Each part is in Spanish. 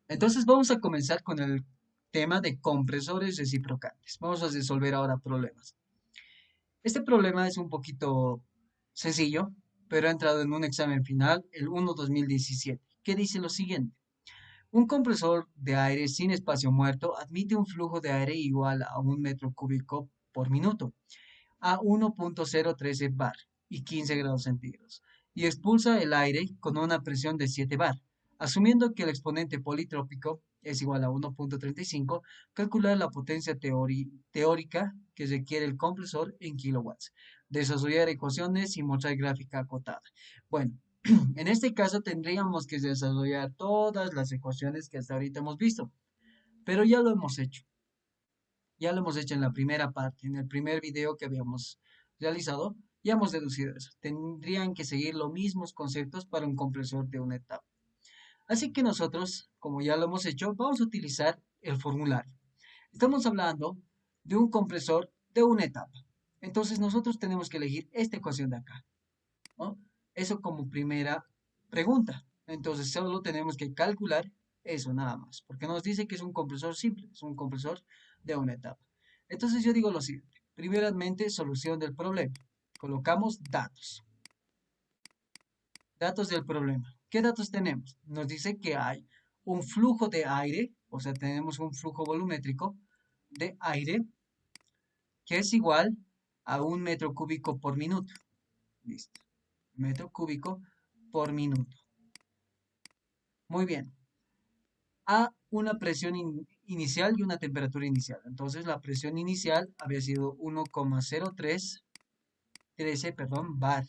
Entonces vamos a comenzar con el tema de compresores reciprocantes. Vamos a resolver ahora problemas. Este problema es un poquito sencillo, pero ha entrado en un examen final, el 1-2017, que dice lo siguiente. Un compresor de aire sin espacio muerto admite un flujo de aire igual a 1 metro cúbico por minuto a 1.013 bar y 15 grados centígrados, y expulsa el aire con una presión de 7 bar. Asumiendo que el exponente politrópico es igual a 1.35, calcular la potencia teórica que requiere el compresor en kilowatts. Desarrollar ecuaciones y mostrar gráfica acotada. Bueno, en este caso tendríamos que desarrollar todas las ecuaciones que hasta ahorita hemos visto, pero ya lo hemos hecho. Ya lo hemos hecho en la primera parte, en el primer video que habíamos realizado, ya hemos deducido eso. Tendrían que seguir los mismos conceptos para un compresor de una etapa. Así que nosotros, como ya lo hemos hecho, vamos a utilizar el formulario. Estamos hablando de un compresor de una etapa. Entonces nosotros tenemos que elegir esta ecuación de acá, ¿no? Eso como primera pregunta. Entonces solo tenemos que calcular eso nada más, porque nos dice que es un compresor simple, es un compresor de una etapa. Entonces yo digo lo siguiente. Primeramente, solución del problema. Colocamos datos. Datos del problema. ¿Qué datos tenemos? Nos dice que hay un flujo de aire, o sea, tenemos un flujo volumétrico de aire que es igual a 1 metro cúbico por minuto. Listo. Metro cúbico por minuto. Muy bien. A una presión inicial y una temperatura inicial. Entonces la presión inicial había sido 1,0313, bar.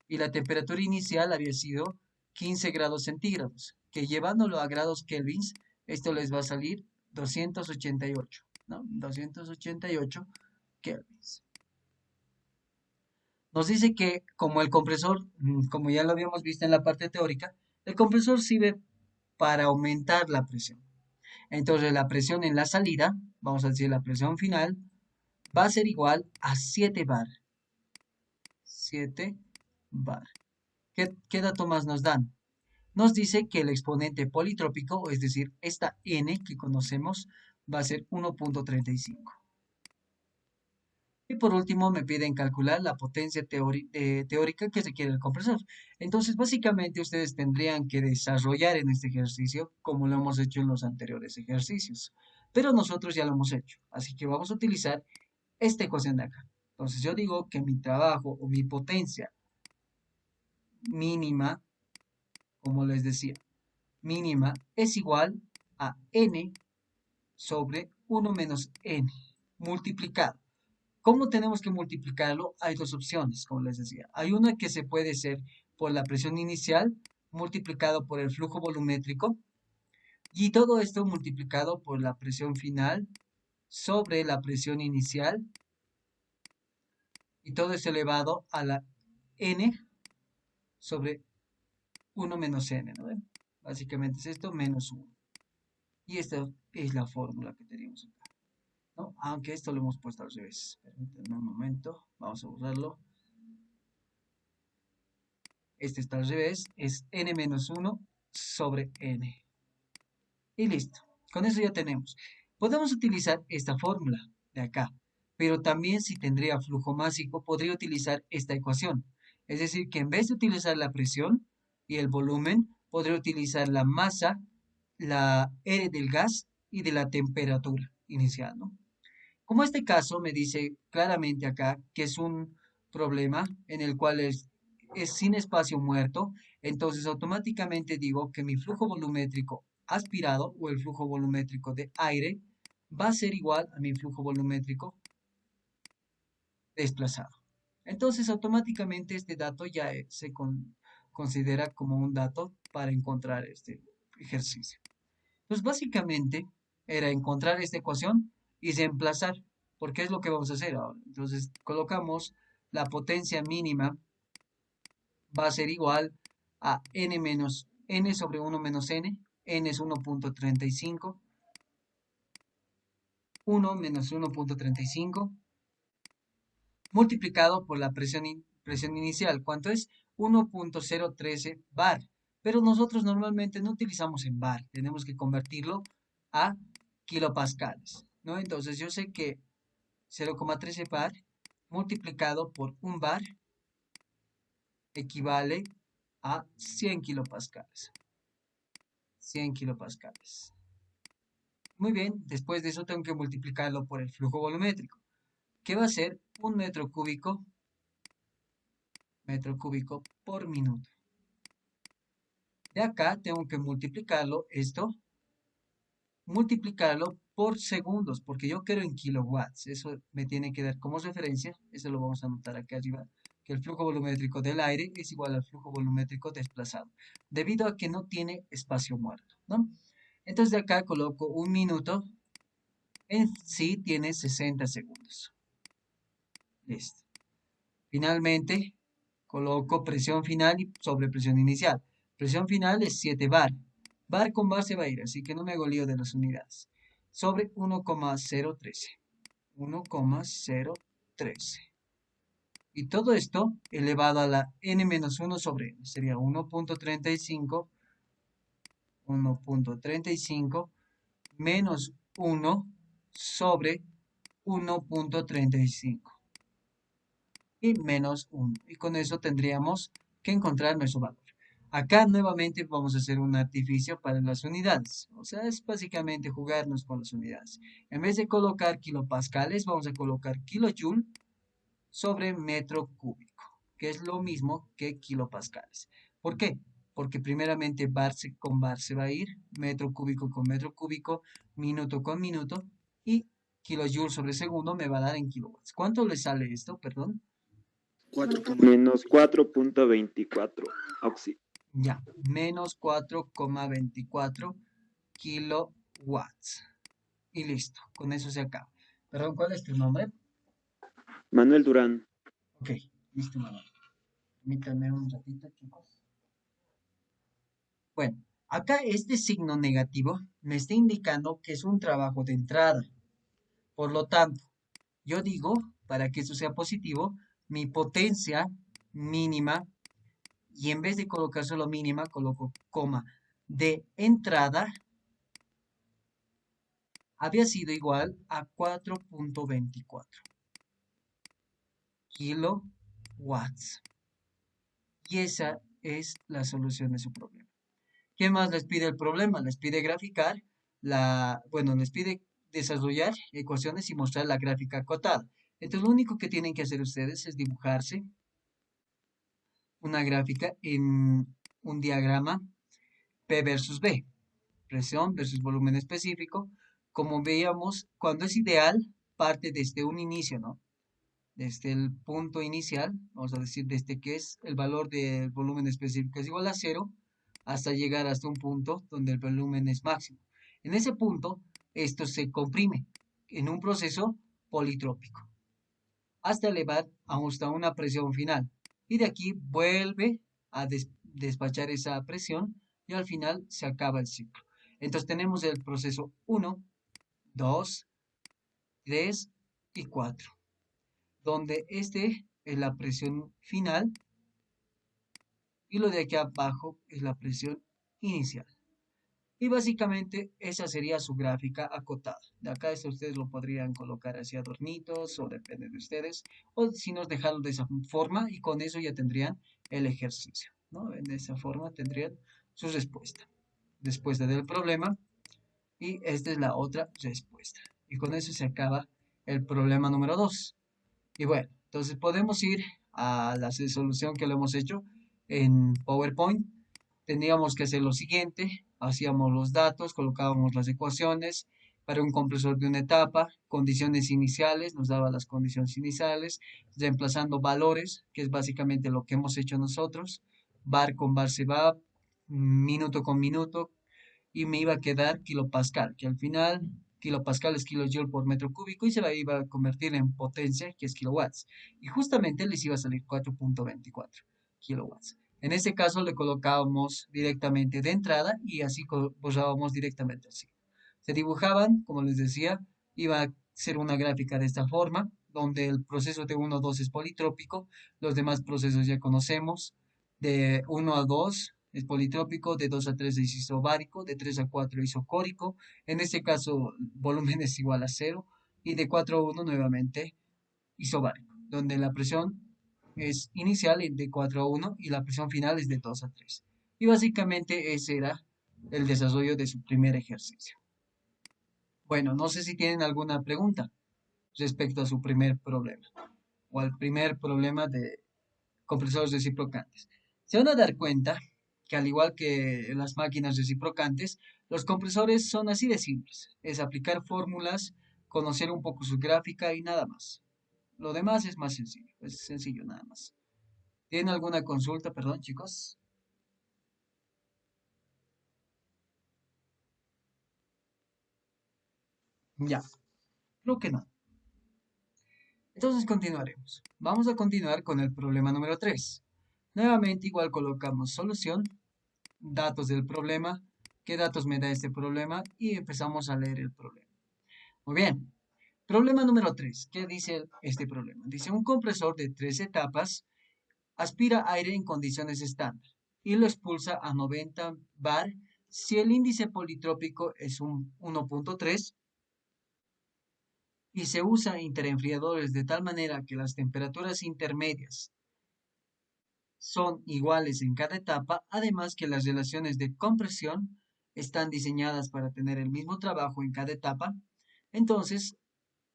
Y la temperatura inicial había sido 15 grados centígrados, que llevándolo a grados kelvins, esto les va a salir 288, ¿no? 288 kelvins. Nos dice que como el compresor, como ya lo habíamos visto en la parte teórica, el compresor sirve para aumentar la presión. Entonces la presión en la salida, vamos a decir la presión final, va a ser igual a 7 bar. 7 bar. ¿Qué dato más nos dan? Nos dice que el exponente politrópico, es decir, esta n que conocemos, va a ser 1.35. Y por último me piden calcular la potencia teórica que requiere el compresor. Entonces, básicamente ustedes tendrían que desarrollar en este ejercicio como lo hemos hecho en los anteriores ejercicios. Pero nosotros ya lo hemos hecho. Así que vamos a utilizar esta ecuación de acá. Entonces yo digo que mi trabajo o mi potencia mínima, como les decía, mínima es igual a n sobre 1 menos n multiplicado. ¿Cómo tenemos que multiplicarlo? Hay dos opciones, como les decía. Hay una que se puede hacer por la presión inicial multiplicado por el flujo volumétrico y todo esto multiplicado por la presión final sobre la presión inicial y todo es elevado a la n sobre 1 menos n, ¿no ven? Básicamente es esto menos 1. Y esta es la fórmula que tenemos acá, ¿no? Aunque esto lo hemos puesto al revés. Permítanme un momento, vamos a borrarlo. Este está al revés, es n menos 1 sobre n. Y listo, con eso ya tenemos. Podemos utilizar esta fórmula de acá, pero también si tendría flujo másico, podría utilizar esta ecuación. Es decir, que en vez de utilizar la presión y el volumen, podría utilizar la masa, la R del gas y de la temperatura inicial, ¿no? Como este caso me dice claramente acá que es un problema en el cual es sin espacio muerto, entonces automáticamente digo que mi flujo volumétrico aspirado o el flujo volumétrico de aire va a ser igual a mi flujo volumétrico desplazado. Entonces automáticamente este dato ya considera como un dato para encontrar este ejercicio. Pues básicamente era encontrar esta ecuación y reemplazar, porque es lo que vamos a hacer ahora. Entonces colocamos la potencia mínima va a ser igual a n menos n sobre 1 menos n es 1.35, 1 menos 1.35, multiplicado por la presión inicial. ¿Cuánto es? 1.013 bar. pero nosotros normalmente no utilizamos en bar, tenemos que convertirlo a kilopascales, ¿no? Entonces yo sé que 0,13 bar multiplicado por un bar equivale a 100 kilopascales. 100 kilopascales. Muy bien, después de eso tengo que multiplicarlo por el flujo volumétrico, que va a ser un metro cúbico por minuto. De acá tengo que multiplicarlo por segundos, porque yo quiero en kilowatts. Eso me tiene que dar como referencia, eso lo vamos a anotar aquí arriba, que el flujo volumétrico del aire es igual al flujo volumétrico desplazado, debido a que no tiene espacio muerto, ¿no? Entonces de acá coloco un minuto, en sí tiene 60 segundos. Listo. Finalmente, coloco presión final y sobrepresión inicial. Presión final es 7 bar. Bar con bar se va a ir, así que no me hago lío de las unidades. Sobre 1,013. 1,013. Y todo esto elevado a la n-1 sobre n. Sería 1.35 menos 1 sobre 1.35 y menos 1. Y con eso tendríamos que encontrar nuestro valor. Acá nuevamente vamos a hacer un artificio para las unidades. O sea, es básicamente jugarnos con las unidades. En vez de colocar kilopascales, vamos a colocar kilojoule sobre metro cúbico, que es lo mismo que kilopascales. ¿Por qué? Porque primeramente con bar se va a ir, metro cúbico con metro cúbico, minuto con minuto, y kilojoule sobre segundo me va a dar en kilowatts. ¿Cuánto le sale esto? Perdón. Menos 4.24 oxi. Ya, menos 4,24 kilowatts. Y listo, con eso se acaba. Perdón, ¿cuál es tu nombre? Manuel Durán. Ok, listo, Manuel. Permítanme un ratito, chicos. Bueno, acá este signo negativo me está indicando que es un trabajo de entrada. Por lo tanto, yo digo, para que eso sea positivo, mi potencia mínima, y en vez de colocar solo mínima, coloco coma, de entrada había sido igual a 4,24 kilowatts. Y esa es la solución de su problema. ¿Qué más les pide el problema? Les pide graficar les pide desarrollar ecuaciones y mostrar la gráfica acotada. Entonces, lo único que tienen que hacer ustedes es dibujarse una gráfica en un diagrama P versus B, presión versus volumen específico. Como veíamos, cuando es ideal, parte desde un inicio, ¿no? Desde el punto inicial, vamos a decir, desde que es el valor del volumen específico es igual a cero, hasta llegar hasta un punto donde el volumen es máximo. En ese punto, esto se comprime en un proceso politrópico, hasta elevar hasta una presión final. Y de aquí vuelve a despachar esa presión y al final se acaba el ciclo. Entonces tenemos el proceso 1, 2, 3 y 4, donde este es la presión final y lo de aquí abajo es la presión inicial. Y básicamente esa sería su gráfica acotada. De acá esto ustedes lo podrían colocar así adornitos o depende de ustedes. O si nos dejaron de esa forma y con eso ya tendrían el ejercicio, ¿no? De esa forma tendrían su respuesta. Respuesta del problema y esta es la otra respuesta. Y con eso se acaba el problema número 2. Y bueno, entonces podemos ir a la solución que lo hemos hecho en PowerPoint. Tendríamos que hacer lo siguiente, hacíamos los datos, colocábamos las ecuaciones para un compresor de una etapa, condiciones iniciales, nos daba las condiciones iniciales, reemplazando valores, que es básicamente lo que hemos hecho nosotros, bar con bar se va, minuto con minuto, y me iba a quedar kilopascal, que al final kilopascal es kilojoule por metro cúbico y iba a convertir en potencia, que es kilowatts. Y justamente les iba a salir 4,24 kilowatts. En este caso le colocábamos directamente de entrada y así borrábamos directamente así. Se dibujaban, como les decía, iba a ser una gráfica de esta forma, donde el proceso de 1 a 2 es politrópico, los demás procesos ya conocemos, de 1 a 2 es politrópico, de 2 a 3 es isobárico, de 3 a 4 isocórico, en este caso volumen es igual a cero, y de 4 a 1 nuevamente isobárico, donde la presión es inicial de 4 a 1 y la presión final es de 2 a 3. Y básicamente ese era el desarrollo de su primer ejercicio. Bueno, no sé si tienen alguna pregunta respecto a su primer problema o al primer problema de compresores reciprocantes. Se van a dar cuenta que al igual que las máquinas reciprocantes, los compresores son así de simples. Es aplicar fórmulas, conocer un poco su gráfica y nada más. Lo demás es más sencillo, es sencillo nada más. ¿Tienen alguna consulta, perdón, chicos? Ya, creo que no. Entonces continuaremos. Vamos a continuar con el problema número 3. Nuevamente igual colocamos solución, datos del problema, qué datos me da este problema y empezamos a leer el problema. Muy bien. Problema número 3. ¿Qué dice este problema? Dice un compresor de 3 etapas aspira aire en condiciones estándar y lo expulsa a 90 bar si el índice politrópico es un 1.3 y se usa interenfriadores de tal manera que las temperaturas intermedias son iguales en cada etapa, además que las relaciones de compresión están diseñadas para tener el mismo trabajo en cada etapa. Entonces,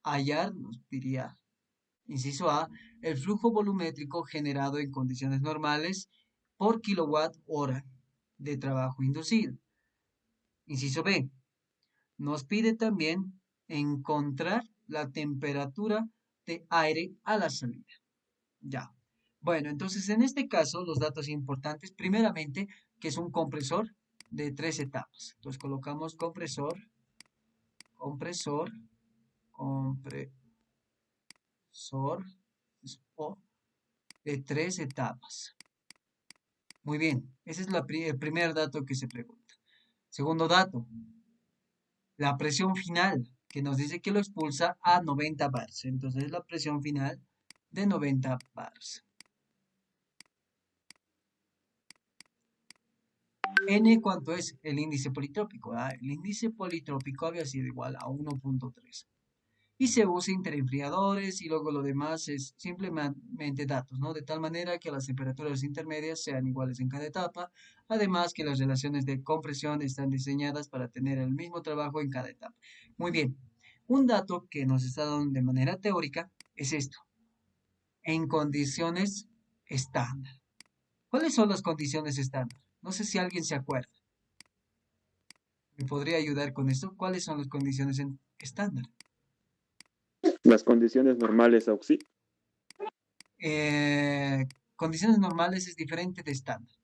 hallar nos diría, inciso A, el flujo volumétrico generado en condiciones normales por kilowatt hora de trabajo inducido. Inciso B, nos pide también encontrar la temperatura de aire a la salida. Ya. Bueno, entonces en este caso los datos importantes, primeramente, que es un compresor de 3 etapas. Entonces colocamos compresor, compresor, compresor o de 3 etapas. Muy bien, ese es el primer dato que se pregunta. Segundo dato, la presión final, que nos dice que lo expulsa a 90 bars. Entonces la presión final de 90 bars. N, ¿cuánto es el índice politrópico? El índice politrópico había sido igual a 1.3. Y se usa interenfriadores y luego lo demás es simplemente datos, ¿no? De tal manera que las temperaturas intermedias sean iguales en cada etapa, además que las relaciones de compresión están diseñadas para tener el mismo trabajo en cada etapa. Muy bien, un dato que nos está dando de manera teórica es esto, en condiciones estándar. ¿Cuáles son las condiciones estándar? No sé si alguien se acuerda. ¿Me podría ayudar con esto? ¿Cuáles son las condiciones estándar? Las condiciones normales, Auxi. Condiciones normales es diferente de estándar.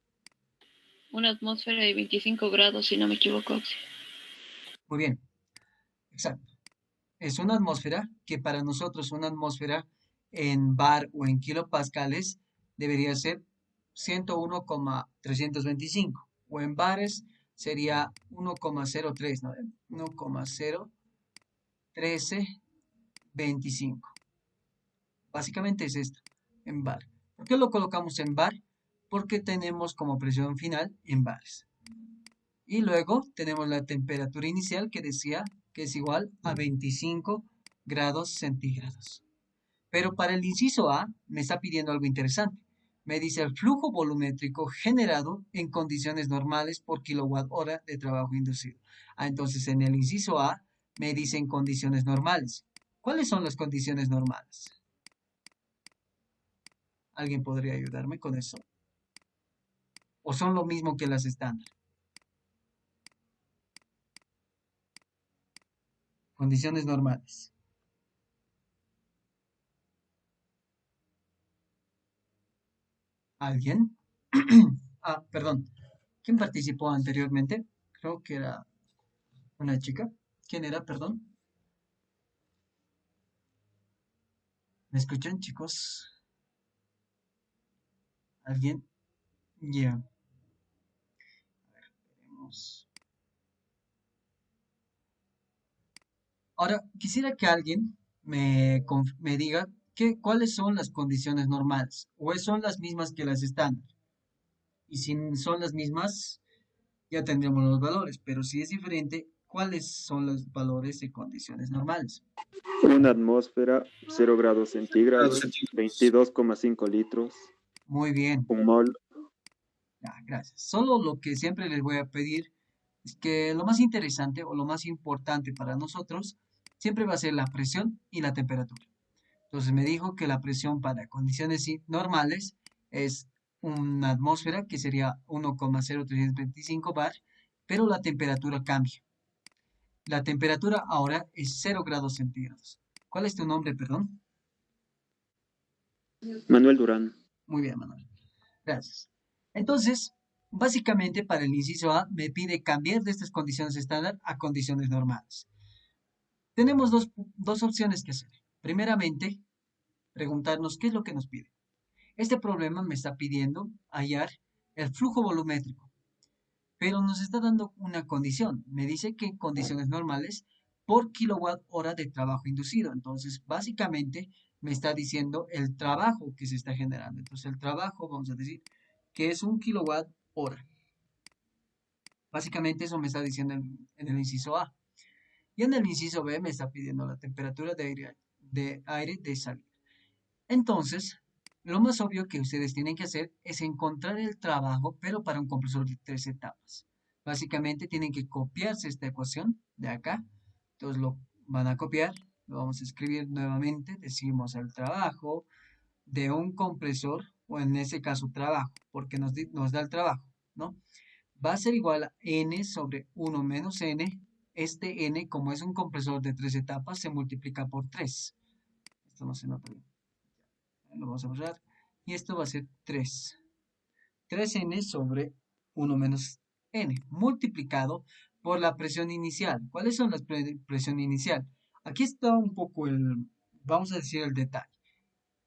Una atmósfera de 25 grados, si no me equivoco. Muy bien, exacto. Es una atmósfera que para nosotros una atmósfera en bar o en kilopascales debería ser 101,325 o en bares sería 1,03, ¿no? 1,01325. Básicamente es esto, en bar. ¿Por qué lo colocamos en bar? Porque tenemos como presión final en bares. Y luego tenemos la temperatura inicial que decía que es igual a 25 grados centígrados. Pero para el inciso A me está pidiendo algo interesante. Me dice el flujo volumétrico generado en condiciones normales por kilowatt hora de trabajo inducido. Entonces en el inciso A me dicen condiciones normales. ¿Cuáles son las condiciones normales? ¿Alguien podría ayudarme con eso? ¿O son lo mismo que las estándar? Condiciones normales. ¿Alguien? Perdón. ¿Quién participó anteriormente? Creo que era una chica. ¿Quién era? Perdón. ¿Me escuchan, chicos? ¿Alguien? Ya. A ver, veremos. Ahora, quisiera que alguien me diga cuáles son las condiciones normales o son las mismas que las estándar. Y si son las mismas, ya tendremos los valores. Pero si es diferente, ¿cuáles son los valores de condiciones normales? Una atmósfera, 0 grados centígrados, 22,5 litros, Muy bien. un mol. Ya, gracias. Solo lo que siempre les voy a pedir es que lo más interesante o lo más importante para nosotros siempre va a ser la presión y la temperatura. Entonces me dijo que la presión para condiciones normales es una atmósfera que sería 1,0325 bar, pero la temperatura cambia. La temperatura ahora es 0 grados centígrados. ¿Cuál es tu nombre, perdón? Manuel Durán. Muy bien, Manuel. Gracias. Entonces, básicamente para el inciso A me pide cambiar de estas condiciones estándar a condiciones normales. Tenemos dos opciones que hacer. Primeramente, preguntarnos qué es lo que nos pide. Este problema me está pidiendo hallar el flujo volumétrico, pero nos está dando una condición. Me dice que condiciones normales por kilowatt hora de trabajo inducido. Entonces, básicamente me está diciendo el trabajo que se está generando. Entonces, el trabajo, vamos a decir, que es un kilowatt hora. Básicamente eso me está diciendo en el inciso A. Y en el inciso B me está pidiendo la temperatura de aire de salida. Entonces, lo más obvio que ustedes tienen que hacer es encontrar el trabajo, pero para un compresor de 3 etapas. Básicamente tienen que copiarse esta ecuación de acá. Entonces lo van a copiar, lo vamos a escribir nuevamente. Decimos el trabajo de un compresor, o en este caso trabajo, porque nos da el trabajo, ¿no? Va a ser igual a n sobre 1 menos n. Este n, como es un compresor de 3 etapas, se multiplica por 3. Esto no se nota bien. Lo vamos a borrar. Y esto va a ser 3. 3n sobre 1 menos n, multiplicado por la presión inicial. ¿Cuáles son las presión inicial? Aquí está un poco vamos a decir el detalle.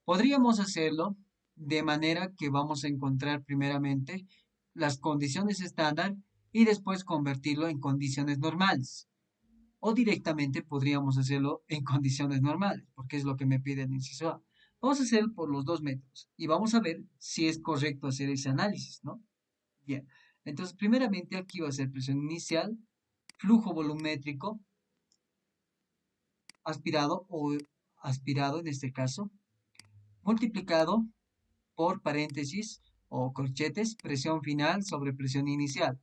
Podríamos hacerlo de manera que vamos a encontrar primeramente las condiciones estándar y después convertirlo en condiciones normales. O directamente podríamos hacerlo en condiciones normales, porque es lo que me pide el inciso A. Vamos a hacer por los dos métodos y vamos a ver si es correcto hacer ese análisis, ¿no? Bien, entonces primeramente aquí va a ser presión inicial, flujo volumétrico, aspirado o aspirado en este caso, multiplicado por paréntesis o corchetes, presión final sobre presión inicial.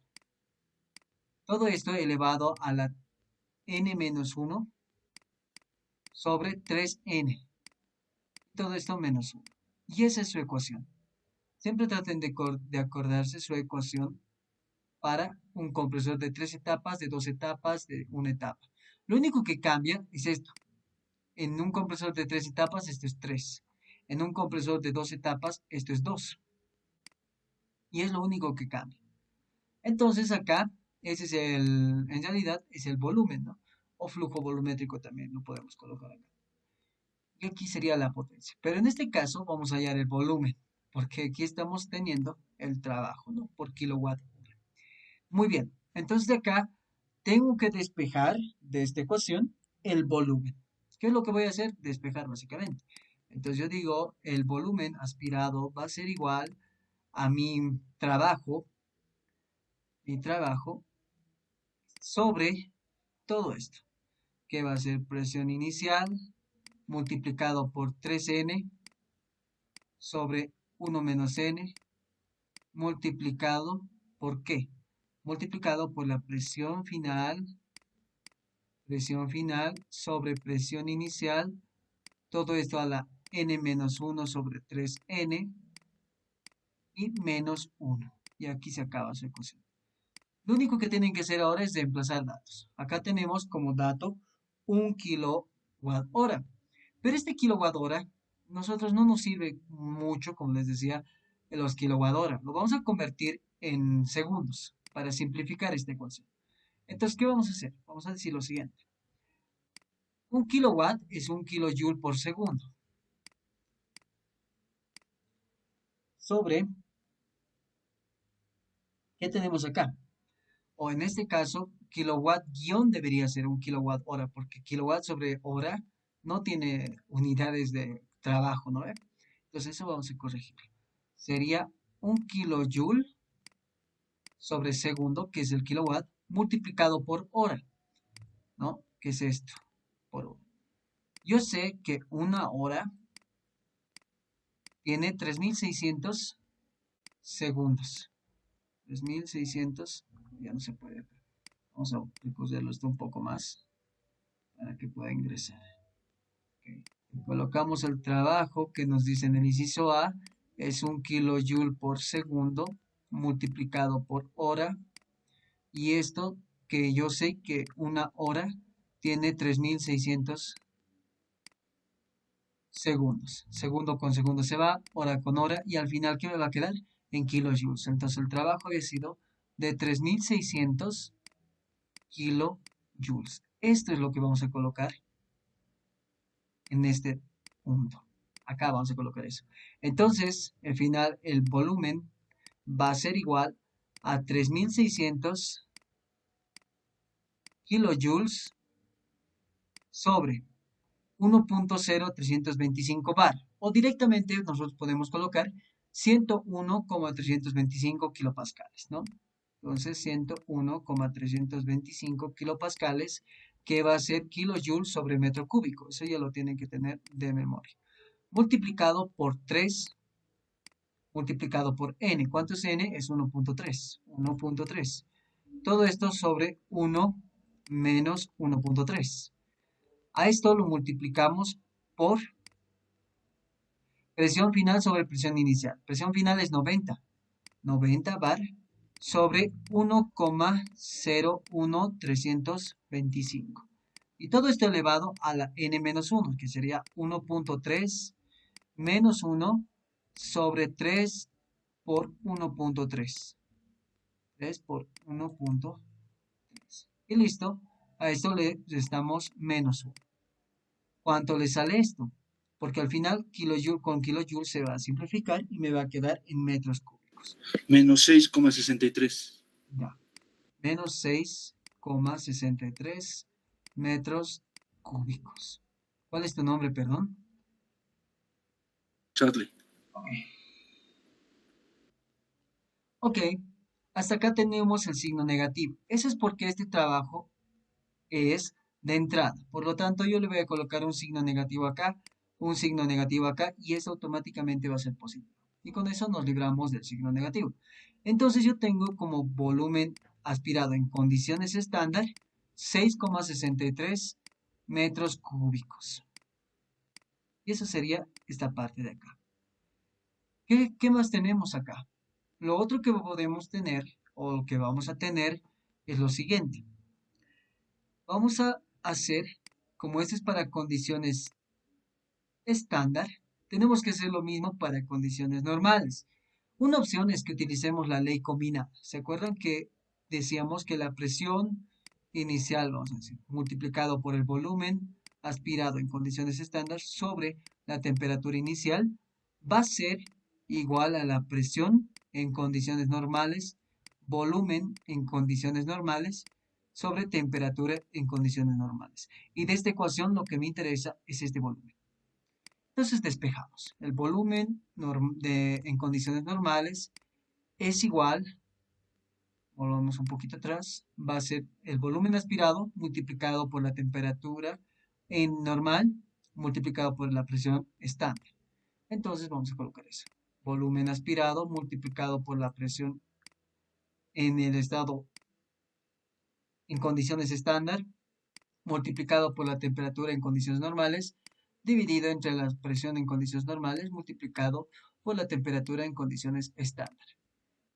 Todo esto elevado a la n-1 sobre 3n. Todo esto menos 1. Y esa es su ecuación. Siempre traten de acordarse su ecuación para un compresor de 3 etapas, de 2 etapas, de una etapa. Lo único que cambia es esto. En un compresor de 3 etapas, esto es 3. En un compresor de 2 etapas, esto es 2. Y es lo único que cambia. Entonces acá, ese es en realidad, es el volumen, ¿no? O flujo volumétrico también lo podemos colocar acá. Y aquí sería la potencia. Pero en este caso vamos a hallar el volumen, porque aquí estamos teniendo el trabajo, ¿no? Por kilowatt hora. Muy bien, entonces de acá tengo que despejar de esta ecuación el volumen. ¿Qué es lo que voy a hacer? Despejar básicamente. Entonces yo digo, el volumen aspirado va a ser igual a mi trabajo sobre todo esto, que va a ser presión inicial multiplicado por 3n sobre 1 menos n multiplicado por ¿qué? Multiplicado por la presión final sobre presión inicial, todo esto a la n-1 sobre 3n y menos 1. Y aquí se acaba su ecuación. Lo único que tienen que hacer ahora es reemplazar datos. Acá tenemos como dato 1 kilowatt hora. Pero este kilowatt hora, nosotros no nos sirve mucho, como les decía, los kilowatt hora. Lo vamos a convertir en segundos para simplificar esta ecuación. Entonces, ¿qué vamos a hacer? Vamos a decir lo siguiente. Un kilowatt es un kilojoule por segundo. Sobre, ¿qué tenemos acá? O en este caso, kilowatt guión debería ser un kilowatt hora, porque kilowatt sobre hora no tiene unidades de trabajo, ¿no? Entonces eso vamos a corregir. Sería un kilojoule sobre segundo, que es el kilowatt, multiplicado por hora, ¿no? ¿Qué es esto? Por hora. Yo sé que una hora tiene 3600 segundos. 3600, ya no se puede. Vamos a recorrerlo esto un poco más para que pueda ingresar. Okay. Colocamos el trabajo que nos dice en el inciso A, es 1 kilojoule por segundo multiplicado por hora. Y esto que yo sé que una hora tiene 3600 segundos. Segundo con segundo se va, hora con hora, y al final, ¿qué me va a quedar? En kilojoules. Entonces el trabajo había sido de 3600 kilojoules. Esto es lo que vamos a colocar en este punto. Acá vamos a colocar eso. Entonces, al final, el volumen va a ser igual a 3600 kilojoules sobre 1.0325 bar. O directamente nosotros podemos colocar 101,325 kilopascales, ¿no? Entonces 101,325 kilopascales, que va a ser kilojoules sobre metro cúbico. Eso ya lo tienen que tener de memoria. Multiplicado por 3, multiplicado por n. ¿Cuánto es n? Es 1.3. 1.3. Todo esto sobre 1 menos 1.3. A esto lo multiplicamos por presión final sobre presión inicial. Presión final es 90. 90 bar sobre 1,01325. Y todo esto elevado a la n-1, que sería 1.3 menos 1 sobre 3 por 1.3. 3 por 1.3. Y listo. A esto le restamos menos 1. ¿Cuánto le sale esto? Porque al final kilojoule con kilojoule se va a simplificar y me va a quedar en metros cúbicos. Menos 6,63. Ya. Menos 6,63 metros cúbicos. ¿Cuál es tu nombre, perdón? Charlie. Ok. Hasta acá tenemos el signo negativo. Eso es porque este trabajo es de entrada. Por lo tanto, yo le voy a colocar un signo negativo acá, un signo negativo acá, y eso automáticamente va a ser positivo. Y con eso nos libramos del signo negativo. Entonces yo tengo como volumen aspirado en condiciones estándar 6,63 metros cúbicos. Y eso sería esta parte de acá. ¿Qué más tenemos acá? Lo otro que podemos tener, o lo que vamos a tener, es lo siguiente. Vamos a hacer, como este es para condiciones estándar, tenemos que hacer lo mismo para condiciones normales. Una opción es que utilicemos la ley combinada. ¿Se acuerdan que decíamos que la presión inicial, vamos a decir, multiplicado por el volumen aspirado en condiciones estándar sobre la temperatura inicial va a ser igual a la presión en condiciones normales, volumen en condiciones normales, sobre temperatura en condiciones normales. Y de esta ecuación lo que me interesa es este volumen. Entonces despejamos. El volumen en condiciones normales es igual, volvamos un poquito atrás, va a ser el volumen aspirado multiplicado por la temperatura en normal multiplicado por la presión estándar. Entonces vamos a colocar eso. Volumen aspirado multiplicado por la presión en el estado en condiciones estándar multiplicado por la temperatura en condiciones normales, dividido entre la presión en condiciones normales, multiplicado por la temperatura en condiciones estándar.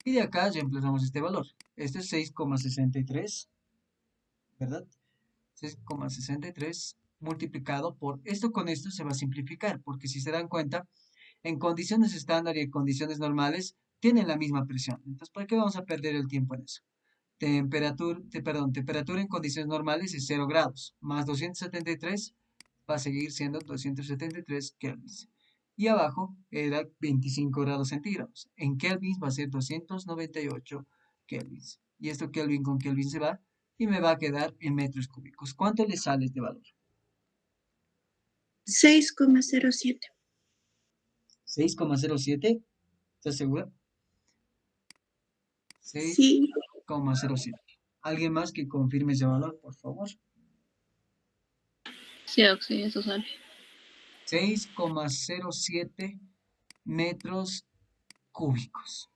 Y de acá reemplazamos este valor. Este es 6,63, ¿verdad? 6,63 multiplicado por esto con esto se va a simplificar, porque si se dan cuenta, en condiciones estándar y en condiciones normales tienen la misma presión. Entonces, ¿para qué vamos a perder el tiempo en eso? Temperatura en condiciones normales es 0 grados, más 273 va a seguir siendo 273 kelvins. Y abajo era 25 grados centígrados. En kelvins va a ser 298 kelvins. Y esto kelvin con kelvin se va y me va a quedar en metros cúbicos. ¿Cuánto le sale este valor? 6,07. 6,07. ¿Estás segura? Sí. 6,07. ¿Alguien más que confirme ese valor, por favor? Sí, Oxy, eso sale. 6,07 metros cúbicos.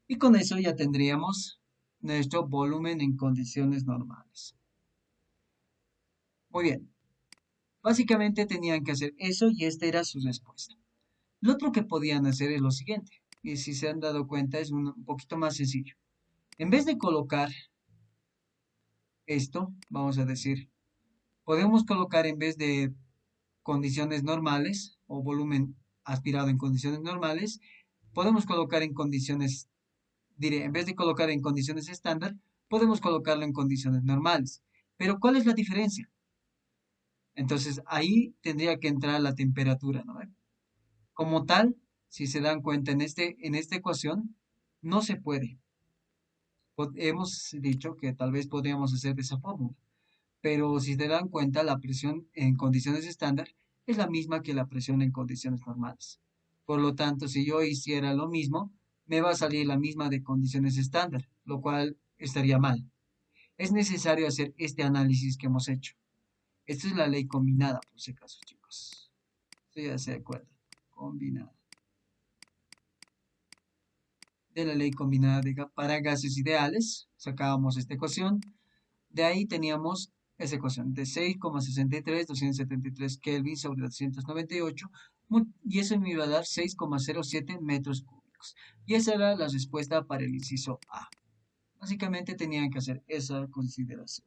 Y con eso ya tendríamos nuestro volumen en condiciones normales. Muy bien. Básicamente tenían que hacer eso y esta era su respuesta. Lo otro que podían hacer es lo siguiente. Y si se han dado cuenta es un poquito más sencillo. En vez de colocar esto, vamos a decir, podemos colocar en vez de condiciones normales o volumen aspirado en condiciones normales, podemos colocar en condiciones, diré, en vez de colocar en condiciones estándar, podemos colocarlo en condiciones normales. Pero ¿cuál es la diferencia? Entonces ahí tendría que entrar la temperatura, ¿no? Como tal, si se dan cuenta en esta ecuación, no se puede. Hemos dicho que tal vez podríamos hacer de esa fórmula, pero si se dan cuenta, la presión en condiciones estándar es la misma que la presión en condiciones normales. Por lo tanto, si yo hiciera lo mismo, me va a salir la misma de condiciones estándar, lo cual estaría mal. Es necesario hacer este análisis que hemos hecho. Esta es la ley combinada, por si acaso, chicos. Esto ya se acuerda. Combinada. De la ley combinada para gases ideales, sacábamos esta ecuación. De ahí teníamos esa ecuación de 6,63, 273 Kelvin sobre 298, y eso me iba a dar 6,07 metros cúbicos. Y esa era la respuesta para el inciso A. Básicamente tenían que hacer esa consideración.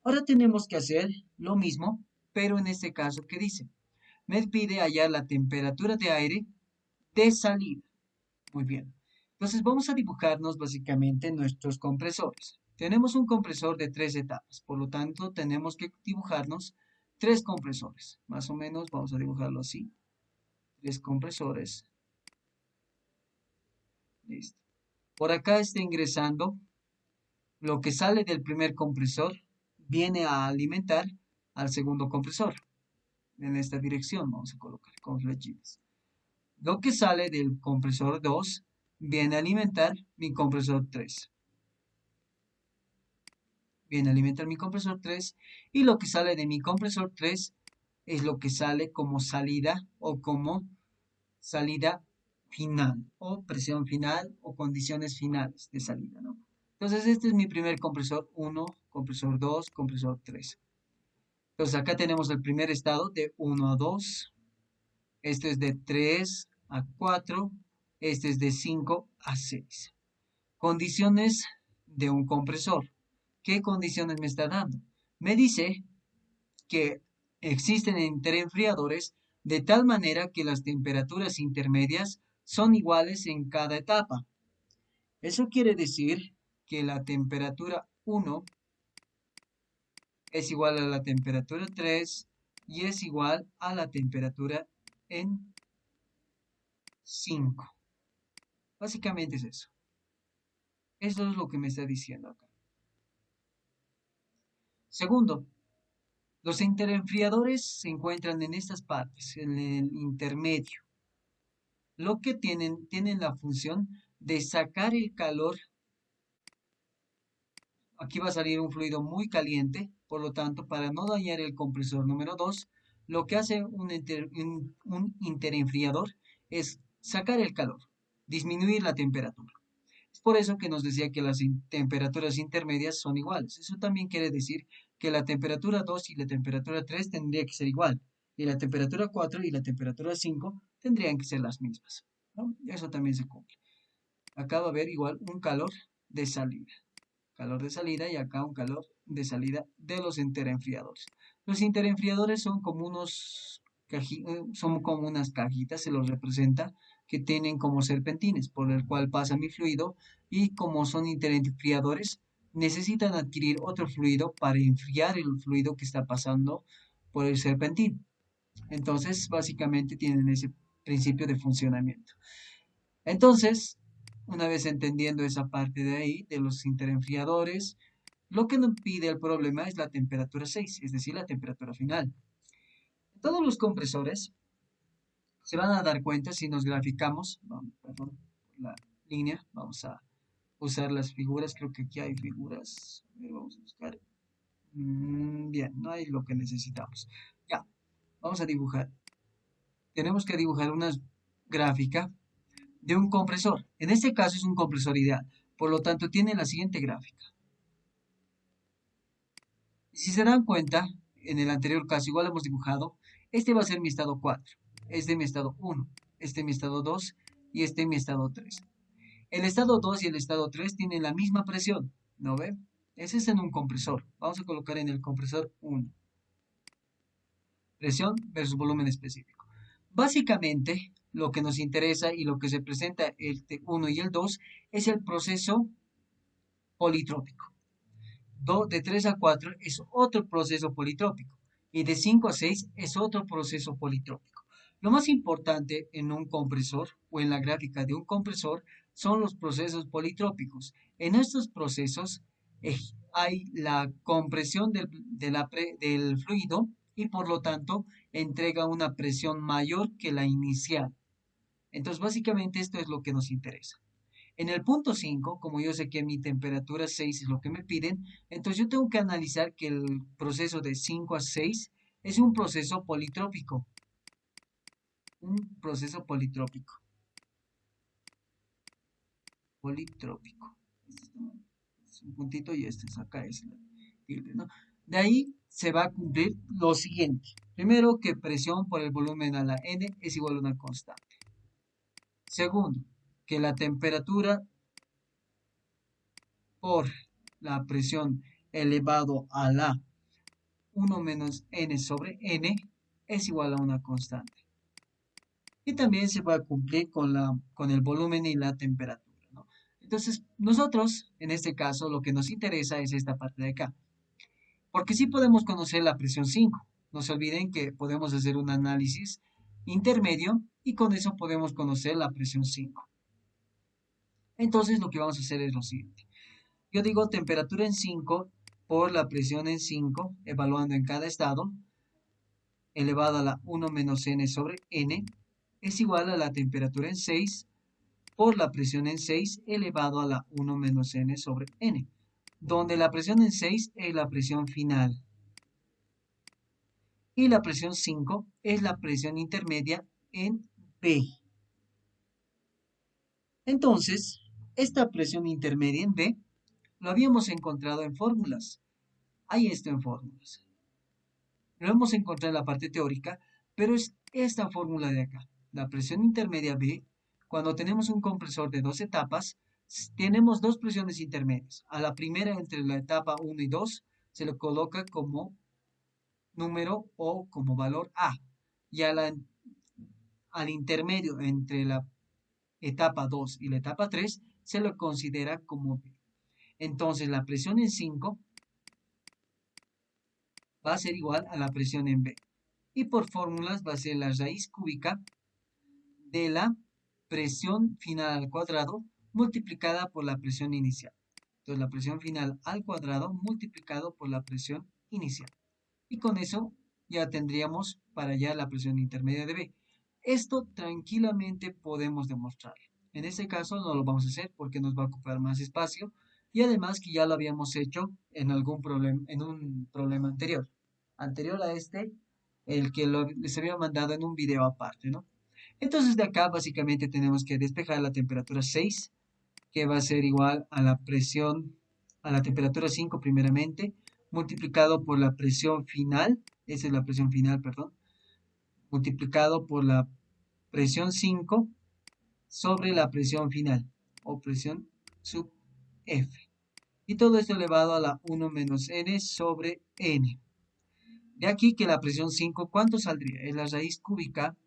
Ahora tenemos que hacer lo mismo, pero en este caso, ¿qué dice? Me pide hallar la temperatura de aire de salida. Muy bien. Entonces vamos a dibujarnos básicamente nuestros compresores. Tenemos un compresor de 3 etapas, por lo tanto tenemos que dibujarnos 3 compresores. Más o menos vamos a dibujarlo así. 3 compresores. Listo. Por acá está ingresando lo que sale del primer compresor, viene a alimentar al segundo compresor. En esta dirección vamos a colocar con flechitas. Lo que sale del compresor 2 viene a alimentar mi compresor 3. Viene a alimentar mi compresor 3 y lo que sale de mi compresor 3 es lo que sale como salida o como salida final o presión final o condiciones finales de salida, ¿no? Entonces este es mi primer compresor 1, compresor 2, compresor 3. Entonces acá tenemos el primer estado de 1 a 2, este es de 3 a 4, este es de 5 a 6. Condiciones de un compresor. ¿Qué condiciones me está dando? Me dice que existen interenfriadores de tal manera que las temperaturas intermedias son iguales en cada etapa. Eso quiere decir que la temperatura 1 es igual a la temperatura 3 y es igual a la temperatura en 5. Básicamente es eso. Eso es lo que me está diciendo acá. Segundo, los interenfriadores se encuentran en estas partes, en el intermedio. Lo que tienen la función de sacar el calor. Aquí va a salir un fluido muy caliente, por lo tanto, para no dañar el compresor número 2, lo que hace un interenfriador es sacar el calor, disminuir la temperatura. Es por eso que nos decía que las temperaturas intermedias son iguales. Eso también quiere decir que la temperatura 2 y la temperatura 3 tendría que ser igual. Y la temperatura 4 y la temperatura 5 tendrían que ser las mismas, ¿no? Eso también se cumple. Acá va a haber igual un calor de salida. Calor de salida y acá un calor de salida de los interenfriadores. Los interenfriadores son como son como unas cajitas, se los representa, que tienen como serpentines por el cual pasa mi fluido y como son interenfriadores, necesitan adquirir otro fluido para enfriar el fluido que está pasando por el serpentín. Entonces, básicamente tienen ese principio de funcionamiento. Entonces, una vez entendiendo esa parte de ahí, de los interenfriadores, lo que nos pide el problema es la temperatura 6, es decir, la temperatura final. Todos los compresores se van a dar cuenta si nos graficamos, perdón, la línea. Vamos a usar las figuras. Creo que aquí hay figuras. A ver, vamos a buscar. Bien, no hay lo que necesitamos. Ya, vamos a dibujar. Tenemos que dibujar una gráfica de un compresor. En este caso es un compresor ideal. Por lo tanto, tiene la siguiente gráfica. Y si se dan cuenta, en el anterior caso igual hemos dibujado, este va a ser mi estado 4, este mi estado 1, este mi estado 2 y este mi estado 3. El estado 2 y el estado 3 tienen la misma presión, ¿no ven? Ese es en un compresor. Vamos a colocar en el compresor 1. Presión versus volumen específico. Básicamente, lo que nos interesa y lo que se presenta el 1 y el 2 es el proceso politrópico. De 3 a 4 es otro proceso politrópico y de 5 a 6 es otro proceso politrópico. Lo más importante en un compresor o en la gráfica de un compresor son los procesos politrópicos. En estos procesos hay la compresión del fluido y por lo tanto entrega una presión mayor que la inicial. Entonces básicamente esto es lo que nos interesa. En el punto 5, como yo sé que mi temperatura 6 es lo que me piden, entonces yo tengo que analizar que el proceso de 5 a 6 es un proceso politrópico. Un proceso politrópico. Politrópico. Es un puntito y este es acá es la tilde, ¿no? De ahí se va a cumplir lo siguiente. Primero, que presión por el volumen a la N es igual a una constante. Segundo, que la temperatura por la presión elevado a la 1 menos n sobre n es igual a una constante. Y también se va a cumplir con el volumen y la temperatura, ¿no? Entonces, nosotros, en este caso, lo que nos interesa es esta parte de acá. Porque sí podemos conocer la presión 5. No se olviden que podemos hacer un análisis intermedio y con eso podemos conocer la presión 5. Entonces, lo que vamos a hacer es lo siguiente. Yo digo temperatura en 5 por la presión en 5, evaluando en cada estado, elevado a la 1 menos n sobre n, es igual a la temperatura en 6 por la presión en 6 elevado a la 1 menos n sobre n, donde la presión en 6 es la presión final. Y la presión 5 es la presión intermedia en B. Entonces, esta presión intermedia en B lo habíamos encontrado en fórmulas. Hay esto en fórmulas. Lo hemos encontrado en la parte teórica, pero es esta fórmula de acá. La presión intermedia B, cuando tenemos un compresor de 2 etapas, tenemos dos presiones intermedias. A la primera, entre la etapa 1 y 2, se le coloca como número o como valor A. Y al intermedio entre la etapa 2 y la etapa 3, se lo considera como B. Entonces, la presión en 5 va a ser igual a la presión en B. Y por fórmulas va a ser la raíz cúbica de la presión final al cuadrado multiplicada por la presión inicial. Entonces la presión final al cuadrado multiplicado por la presión inicial. Y con eso ya tendríamos para allá la presión intermedia de B. Esto tranquilamente podemos demostrarlo. En este caso no lo vamos a hacer porque nos va a ocupar más espacio y además que ya lo habíamos hecho en un problema anterior a este, el que les había mandado en un video aparte, ¿no? Entonces de acá básicamente tenemos que despejar la temperatura 6, que va a ser igual a la presión, a la temperatura 5 primeramente, multiplicado por la presión final, esa es la presión final, perdón, multiplicado por la presión 5 sobre la presión final, o presión sub F. Y todo esto elevado a la 1 menos n sobre n. De aquí que la presión 5, ¿cuánto saldría? Es la raíz cúbica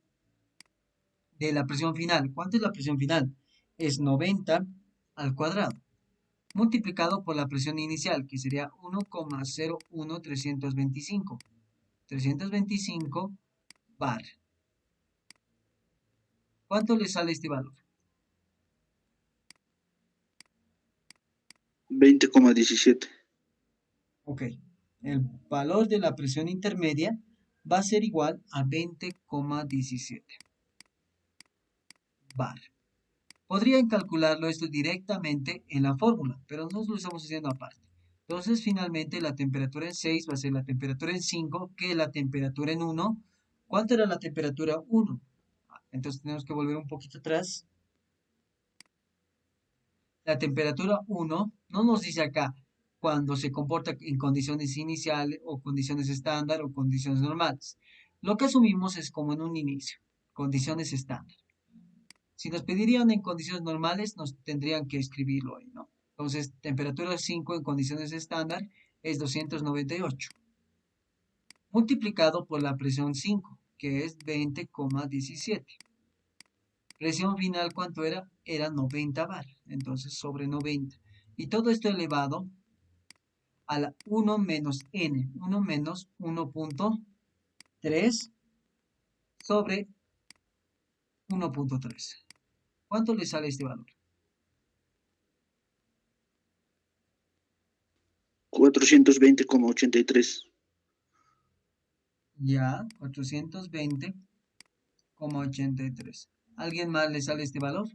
de la presión final. ¿Cuánto es la presión final? Es 90 al cuadrado, multiplicado por la presión inicial, que sería 1,01325. 325 bar. ¿Cuánto le sale este valor? 20,17. Ok. El valor de la presión intermedia va a ser igual a 20,17 bar. Podrían calcularlo esto directamente en la fórmula, pero nosotros lo estamos haciendo aparte. Entonces, finalmente, la temperatura en 6 va a ser la temperatura en 5, que es la temperatura en 1. ¿Cuánto era la temperatura 1? Entonces, tenemos que volver un poquito atrás. La temperatura 1 no nos dice acá cuando se comporta en condiciones iniciales o condiciones estándar o condiciones normales. Lo que asumimos es como en un inicio, condiciones estándar. Si nos pedirían en condiciones normales, nos tendrían que escribirlo ahí, ¿no? Entonces, temperatura 5 en condiciones estándar es 298, multiplicado por la presión 5, que es 20,17. Presión final, ¿cuánto era? Era 90 bar, entonces sobre 90. Y todo esto elevado a la 1 menos n, 1 menos 1.3 sobre 1.3. ¿Cuánto le sale este valor? 420,83. Ya, 420,83. ¿Alguien más le sale este valor?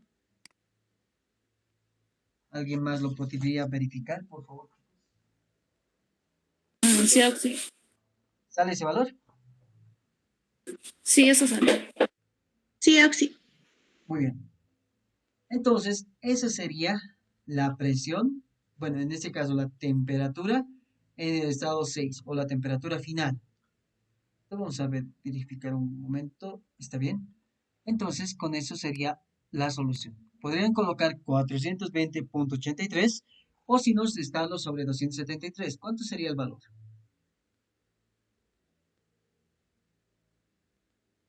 ¿Alguien más lo podría verificar, por favor? Sí, Oxy. ¿Sale ese valor? Sí, eso sale. Sí, Oxy. Muy bien. Entonces, esa sería la presión, bueno, en este caso la temperatura en el estado 6 o la temperatura final. Vamos a verificar un momento. ¿Está bien? Entonces, con eso sería la solución. Podrían colocar 420,83 o si no, estarlo sobre 273. ¿Cuánto sería el valor?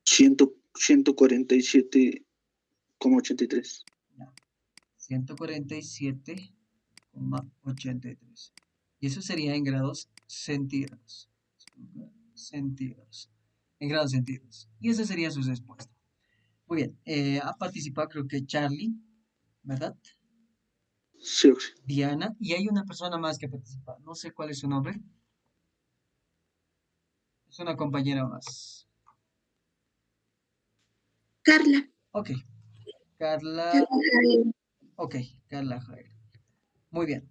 147,83. Ya, 147,83. Y eso sería en grados centígrados. Centígrados. En grados centígrados. Y esa sería su respuesta. Muy bien. Ha participado creo que Charlie, ¿verdad? Sí, Oxy. Diana. Y hay una persona más que participa. No sé cuál es su nombre. Es una compañera más. Carla. Ok. Carla. Carla. Ok. Carla Jael. Muy bien.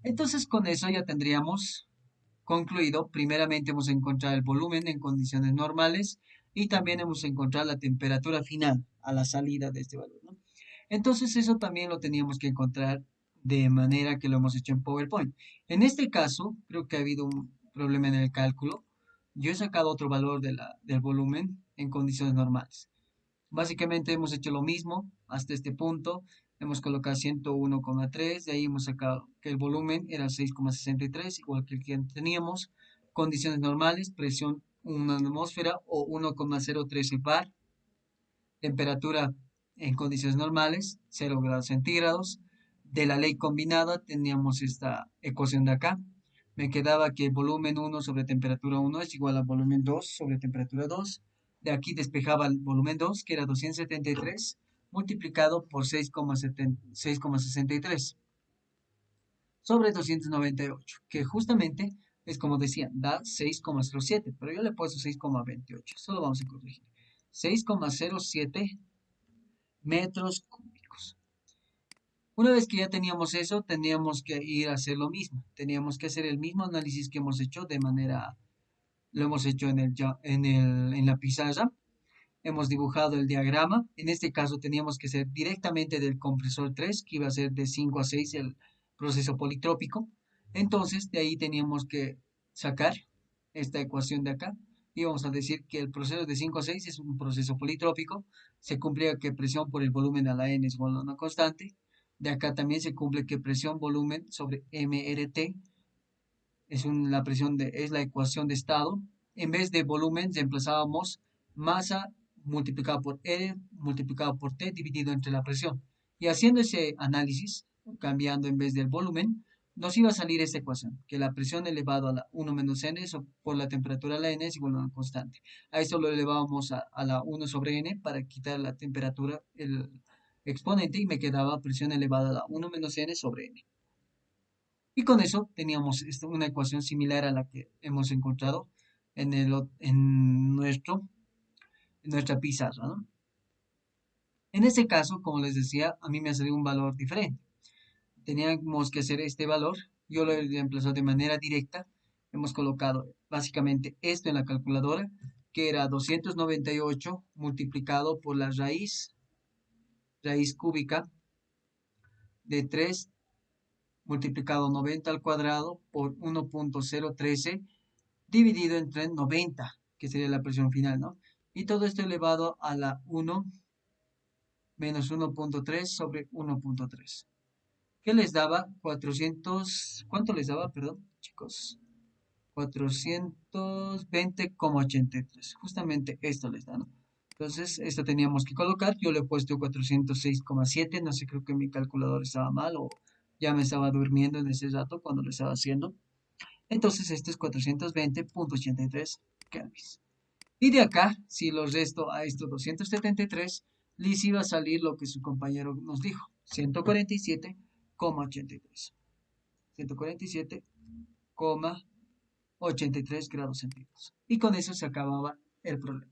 Entonces con eso ya tendríamos concluido. Primeramente hemos encontrado el volumen en condiciones normales y también hemos encontrado la temperatura final a la salida de este valor, ¿no? Entonces eso también lo teníamos que encontrar de manera que lo hemos hecho en PowerPoint. En este caso, creo que ha habido un problema en el cálculo. Yo he sacado otro valor del volumen en condiciones normales. Básicamente hemos hecho lo mismo hasta este punto. Hemos colocado 101,3. De ahí hemos sacado que el volumen era 6,63, igual que el que teníamos. Condiciones normales, presión 1 atmósfera o 1,013 bar. Temperatura en condiciones normales, 0 grados centígrados. De la ley combinada teníamos esta ecuación de acá. Me quedaba que volumen 1 sobre temperatura 1 es igual a volumen 2 sobre temperatura 2. De aquí despejaba el volumen 2, que era 273, multiplicado por 6,63 sobre 298, que justamente es como decía, da 6,07, pero yo le he puesto 6,28, solo vamos a corregir. 6,07 metros cúbicos. Una vez que ya teníamos eso, teníamos que ir a hacer lo mismo. Teníamos que hacer el mismo análisis que hemos hecho de manera, lo hemos hecho en la pizarra. Hemos dibujado el diagrama. En este caso teníamos que ser directamente del compresor 3, que iba a ser de 5 a 6 el proceso politrópico. Entonces, de ahí teníamos que sacar esta ecuación de acá. Y vamos a decir que el proceso de 5 a 6 es un proceso politrópico. Se cumple que presión por el volumen a la n es igual a una constante. De acá también se cumple que presión volumen sobre mRT la presión es la ecuación de estado. En vez de volumen, reemplazábamos masa multiplicado por R multiplicado por T dividido entre la presión. Y haciendo ese análisis, cambiando en vez del volumen, nos iba a salir esta ecuación, que la presión elevado a la 1 menos n por la temperatura a la n es igual a una constante. A esto lo elevábamos a la 1 sobre n para quitar la temperatura, el exponente, y me quedaba presión elevada a la 1 menos n sobre n. Y con eso teníamos una ecuación similar a la que hemos encontrado en nuestra pizarra, ¿no? En ese caso, como les decía, a mí me ha salido un valor diferente. Teníamos que hacer este valor. Yo lo he reemplazado de manera directa. Hemos colocado básicamente esto en la calculadora, que era 298 multiplicado por la raíz cúbica de 3 multiplicado 90 al cuadrado por 1.013 dividido entre 90, que sería la presión final, ¿no? Y todo esto elevado a la 1 menos 1.3 sobre 1.3. ¿Qué les daba? 400, ¿cuánto les daba? Perdón, chicos. 420,83. Justamente esto les da, ¿no? Entonces, esto teníamos que colocar. Yo le he puesto 406,7. No sé, creo que mi calculador estaba mal o ya me estaba durmiendo en ese rato cuando lo estaba haciendo. Entonces, esto es 420,83 kelvins. Y de acá, si lo resto a estos 273, les iba a salir lo que su compañero nos dijo, 147,83. 147,83 grados centígrados. Y con eso se acababa el problema.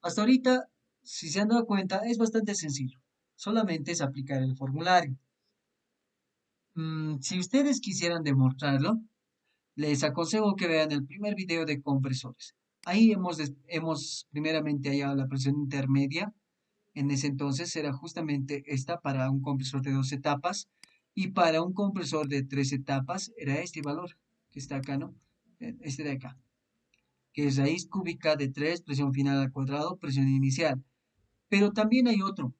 Hasta ahorita, si se han dado cuenta, es bastante sencillo. Solamente es aplicar el formulario. Si ustedes quisieran demostrarlo, les aconsejo que vean el primer video de compresores. Ahí hemos primeramente hallado la presión intermedia. En ese entonces era justamente esta para un compresor de 2 etapas. Y para un compresor de 3 etapas era este valor que está acá, ¿no? Este de acá, que es raíz cúbica de 3, presión final al cuadrado, presión inicial. Pero también hay otro,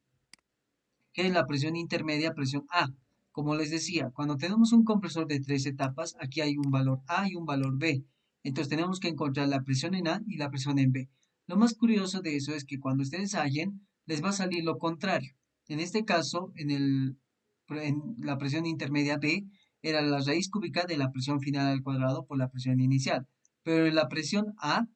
que es la presión intermedia, presión A. Como les decía, cuando tenemos un compresor de 3 etapas, aquí hay un valor A y un valor B. Entonces tenemos que encontrar la presión en A y la presión en B. Lo más curioso de eso es que cuando ustedes hallen, les va a salir lo contrario. En este caso, en la presión intermedia B, era la raíz cúbica de la presión final al cuadrado por la presión inicial. Pero en la presión A,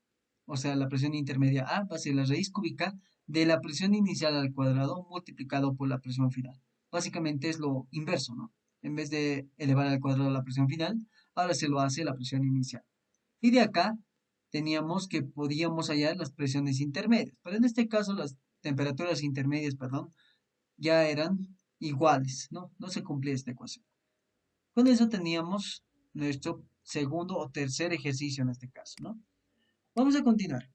o sea, la presión intermedia A, va a ser la raíz cúbica de la presión inicial al cuadrado multiplicado por la presión final. Básicamente es lo inverso, ¿no? En vez de elevar al cuadrado la presión final, ahora se lo hace la presión inicial. Y de acá teníamos que podíamos hallar las presiones intermedias, pero en este caso las temperaturas intermedias, perdón, ya eran iguales, ¿no? No se cumplía esta ecuación. Con eso teníamos nuestro segundo o tercer ejercicio en este caso, ¿no? Vamos a continuar.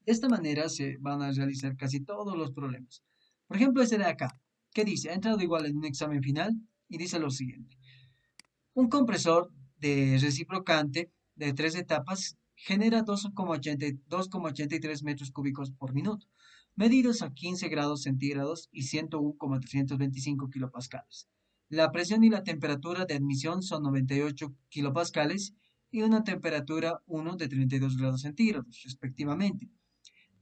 De esta manera se van a realizar casi todos los problemas. Por ejemplo, este de acá, que dice, ha entrado igual en un examen final y dice lo siguiente. Un compresor de reciprocante de 3 etapas genera 2,83 metros cúbicos por minuto, medidos a 15 grados centígrados y 101,325 kilopascales. La presión y la temperatura de admisión son 98 kilopascales y una temperatura 1 de 32 grados centígrados, respectivamente.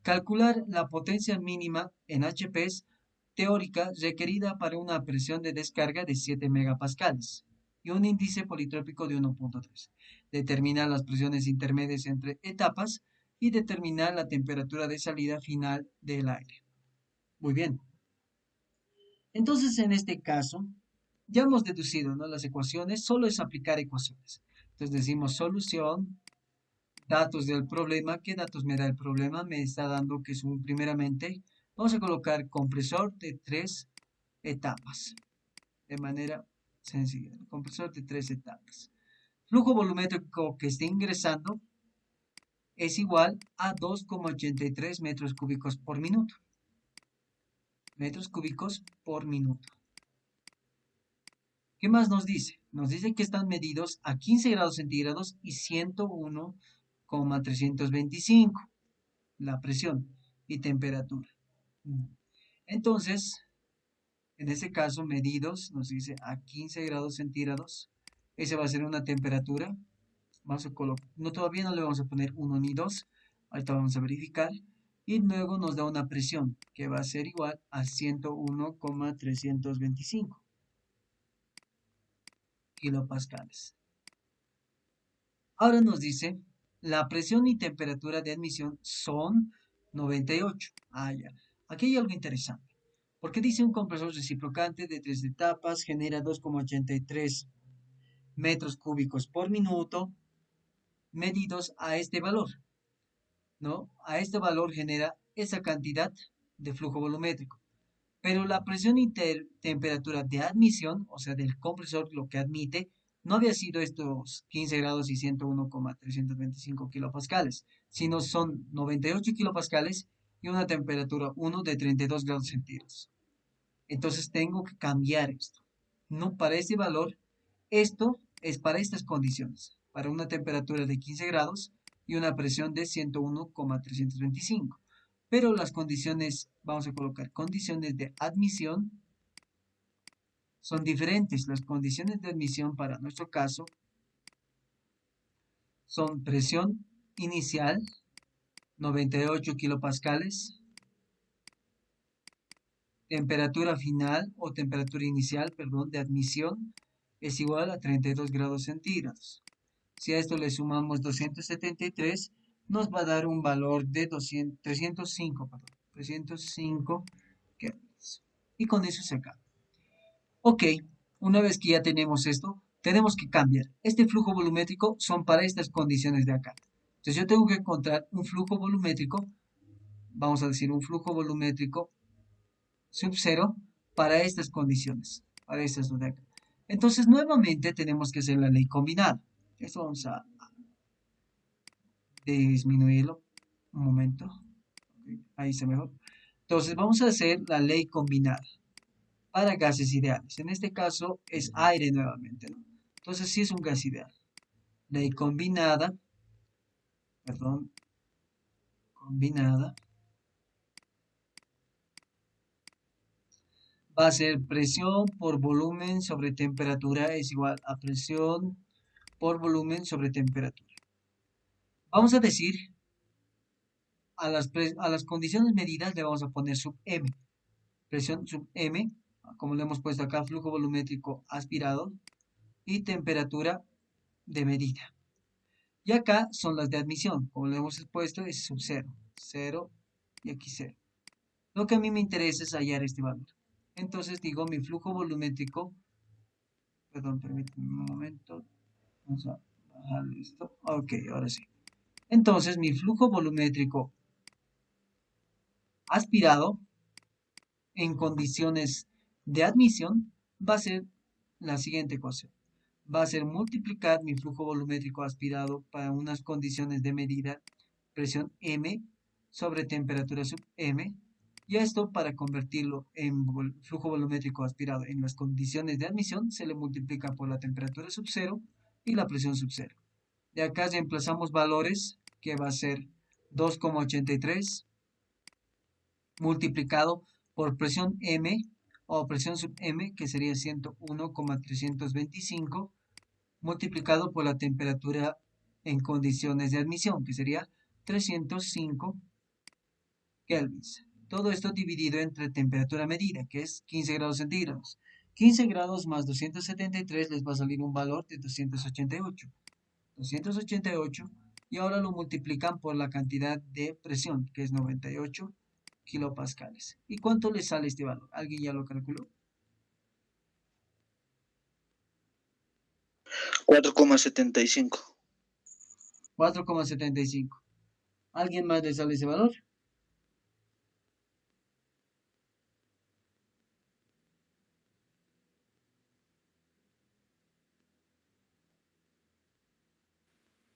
Calcular la potencia mínima en HPs teórica requerida para una presión de descarga de 7 megapascales y un índice politrópico de 1.3. Determinar las presiones intermedias entre etapas y determinar la temperatura de salida final del aire. Muy bien. Entonces, en este caso, ya hemos deducido, ¿no?, las ecuaciones, solo es aplicar ecuaciones. Entonces decimos solución, datos del problema. ¿Qué datos me da el problema? Me está dando que es primeramente, vamos a colocar compresor de 3 etapas, de manera sencilla. Compresor de 3 etapas. Flujo volumétrico que esté ingresando es igual a 2,83 metros cúbicos por minuto. Metros cúbicos por minuto. ¿Qué más nos dice? Nos dice que están medidos a 15 grados centígrados y 101,325 la presión y temperatura. Entonces, en este caso, medidos, nos dice a 15 grados centígrados. Esa va a ser una temperatura. Vamos a colocar, no, todavía no le vamos a poner 1 ni 2. Ahorita vamos a verificar. Y luego nos da una presión que va a ser igual a 101,325 kilopascales. Ahora nos dice, la presión y temperatura de admisión son 98. Ah, ya. Aquí hay algo interesante. Porque dice un compresor reciprocante de 3 etapas genera 2,83 metros cúbicos por minuto medidos a este valor, ¿no? A este valor genera esa cantidad de flujo volumétrico. Pero la presión y temperatura de admisión, o sea, del compresor, lo que admite, no había sido estos 15 grados y 101,325 kilopascales, sino son 98 kilopascales y una temperatura 1 de 32 grados centígrados. Entonces tengo que cambiar esto. No para este valor, esto es para estas condiciones, para una temperatura de 15 grados y una presión de 101,325. Pero las condiciones, vamos a colocar condiciones de admisión, son diferentes. Las condiciones de admisión para nuestro caso son presión inicial, 98 kilopascales, temperatura final o temperatura inicial, perdón, de admisión es igual a 32 grados centígrados. Si a esto le sumamos 273, nos va a dar un valor de 305 kelvins. Y con eso se acaba. Ok, una vez que ya tenemos esto, tenemos que cambiar. Este flujo volumétrico son para estas condiciones de acá. Entonces yo tengo que encontrar un flujo volumétrico, vamos a decir un flujo volumétrico sub 0 para estas condiciones, para estas de acá. Entonces nuevamente tenemos que hacer la ley combinada. Esto vamos a disminuirlo un momento. Ahí está mejor. Entonces vamos a hacer la ley combinada para gases ideales. En este caso es aire nuevamente, ¿no? Entonces sí es un gas ideal. Ley combinada, perdón, combinada, va a ser presión por volumen sobre temperatura es igual a presión por volumen sobre temperatura. Vamos a decir, a las condiciones medidas le vamos a poner sub M. Presión sub M, como le hemos puesto acá, flujo volumétrico aspirado y temperatura de medida. Y acá son las de admisión, como le hemos puesto es sub 0, 0 y aquí 0. Lo que a mí me interesa es hallar este valor. Entonces digo mi flujo volumétrico, perdón, permítanme un momento, vamos a bajar esto, ok, ahora sí. Entonces mi flujo volumétrico aspirado en condiciones de admisión va a ser la siguiente ecuación. Va a ser multiplicar mi flujo volumétrico aspirado para unas condiciones de medida, presión M sobre temperatura sub M, y a esto para convertirlo en flujo volumétrico aspirado en las condiciones de admisión se le multiplica por la temperatura sub 0 y la presión sub 0. De acá reemplazamos valores que va a ser 2,83 multiplicado por presión M o presión sub M, que sería 101,325, multiplicado por la temperatura en condiciones de admisión, que sería 305 kelvins. Todo esto dividido entre temperatura medida, que es 15 grados centígrados. 15 grados más 273 les va a salir un valor de 288. 288 y ahora lo multiplican por la cantidad de presión, que es 98 kilopascales. ¿Y cuánto le sale este valor? ¿Alguien ya lo calculó? 4,75. 4,75. ¿Alguien más le sale ese valor?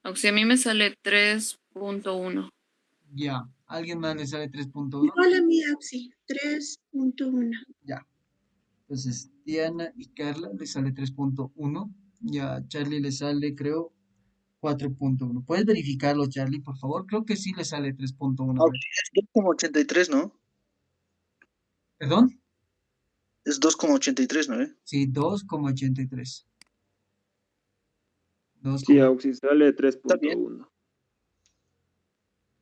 Auxi, a mí me sale 3.1. Ya. ¿Alguien más le sale 3.1? Igual a mí, Auxi, 3.1. Ya. Entonces, Diana y Carla le sale 3.1. Ya, Charlie le sale, creo, 4.1. ¿Puedes verificarlo, Charlie, por favor? Creo que sí le sale 3.1. Es 2,83, ¿no? ¿Perdón? Es 2,83, ¿no? Sí, 2,83. Sí, Auxi, sale Está bien. 3.1.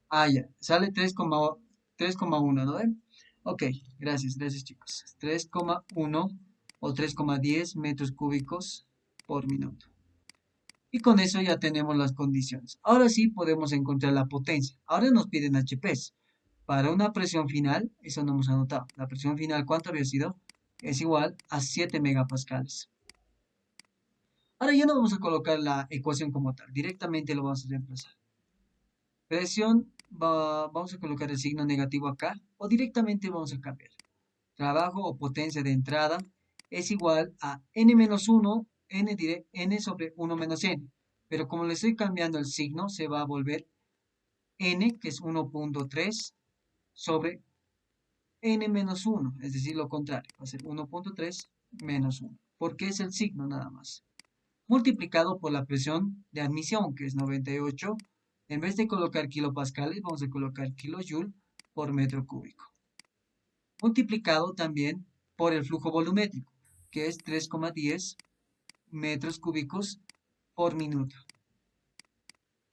Ah, ya. Sale 3,1, ¿no? Ok, gracias, gracias chicos. 3,1 o 3,10 metros cúbicos por minuto. Y con eso ya tenemos las condiciones. Ahora sí podemos encontrar la potencia. Ahora nos piden HPs. Para una presión final, eso no hemos anotado. La presión final, ¿cuánto había sido? Es igual a 7 megapascales. Ahora ya no vamos a colocar la ecuación como tal. Directamente lo vamos a reemplazar. Presión vamos a colocar el signo negativo acá o directamente vamos a cambiar. Trabajo o potencia de entrada es igual a n-1, n sobre 1 menos n. Pero como le estoy cambiando el signo, se va a volver n, que es 1.3, sobre n menos 1, es decir, lo contrario. Va a ser 1.3 menos 1, porque es el signo nada más. Multiplicado por la presión de admisión, que es 98. En vez de colocar kilopascales, vamos a colocar kilojoule por metro cúbico. Multiplicado también por el flujo volumétrico, que es 3,10 metros cúbicos por minuto.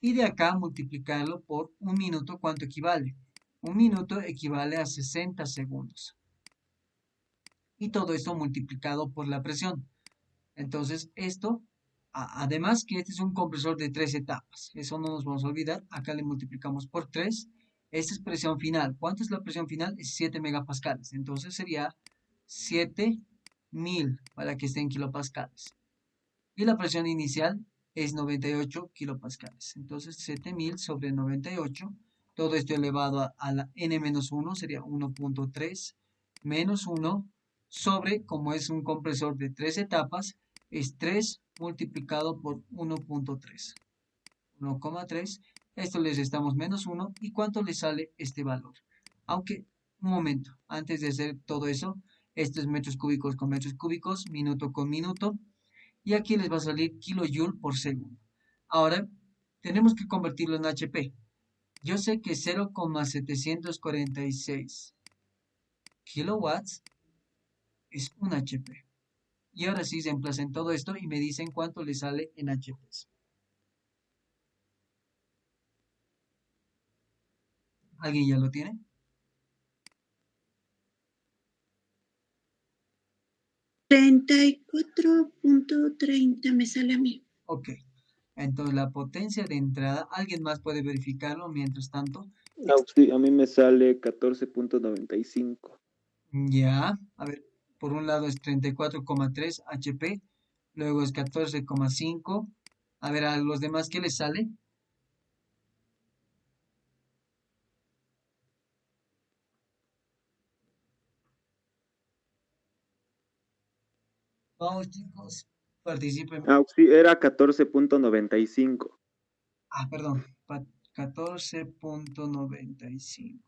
Y de acá multiplicarlo por un minuto, ¿cuánto equivale? Un minuto equivale a 60 segundos. Y todo esto multiplicado por la presión. Entonces, esto, además que este es un compresor de 3 etapas. Eso no nos vamos a olvidar. Acá le multiplicamos por 3. Esta es presión final. ¿Cuánto es la presión final? Es 7 megapascales. Entonces sería 7000 para que esté en kilopascales. Y la presión inicial es 98 kilopascales. Entonces 7000 sobre 98. Todo esto elevado a la n-1 sería 1.3 menos 1 sobre, como es un compresor de 3 etapas, es 3 multiplicado por 1.3. 1,3. Esto les restamos menos 1. ¿Y cuánto les sale este valor? Aunque, un momento, antes de hacer todo eso, esto es metros cúbicos con metros cúbicos, minuto con minuto. Y aquí les va a salir kilojoule por segundo. Ahora, tenemos que convertirlo en HP. Yo sé que 0,746 kilowatts es un HP. Y ahora sí, se emplacen todo esto y me dicen cuánto le sale en HP. ¿Alguien ya lo tiene? $34.30 me sale a mí. Ok. Entonces la potencia de entrada, ¿alguien más puede verificarlo mientras tanto? Sí, a mí me sale 14.95. Ya, a ver, por un lado es 34,3 HP, luego es 14,5. A ver, a los demás, ¿qué les sale? Vamos, chicos, participen. Sí, era 14.95. Perdón, 14,95.